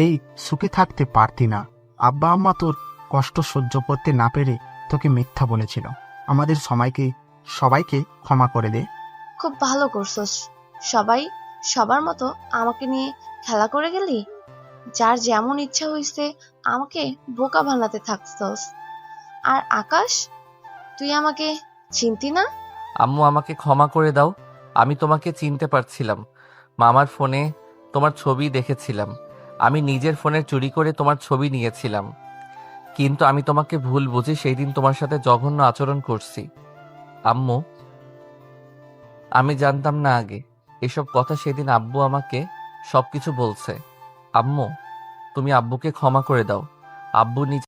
এই সুখে থাকতে পারতি না। আব্বা আম্মা তোর কষ্ট সহ্য করতে না পেরে তোকে মিথ্যা বলেছিল। আমাদের সবাইকে ক্ষমা করে দে। খুব ভালো করছস। সবাই সবার মতো আমাকে নিয়ে খেলা করে গেলি। যার যেমন ইচ্ছা হইছে আমাকে বোকা বানাতে থাকছস। আর আকাশ, তুই আমাকে চিনতি না? আম্মু, আমাকে ক্ষমা করে দাও। আমি তোমাকে চিনতে পারছিলাম। মামার ফোনে তোমার ছবি দেখেছিলাম। আমি নিজের ফোনে চুরি করে তোমার ছবি নিয়েছিলাম। কিন্তু আমি তোমাকে ভুল বুঝে সেই দিন তোমার সাথে জঘন্য আচরণ করছি। আম্মু, আমি জানতাম না আগে। এসব কথা সেদিন আব্বু আমাকে সবকিছু বলছে। আম্মু, তুমি আব্বুকে ক্ষমা করে দাও। আব্বু নিজ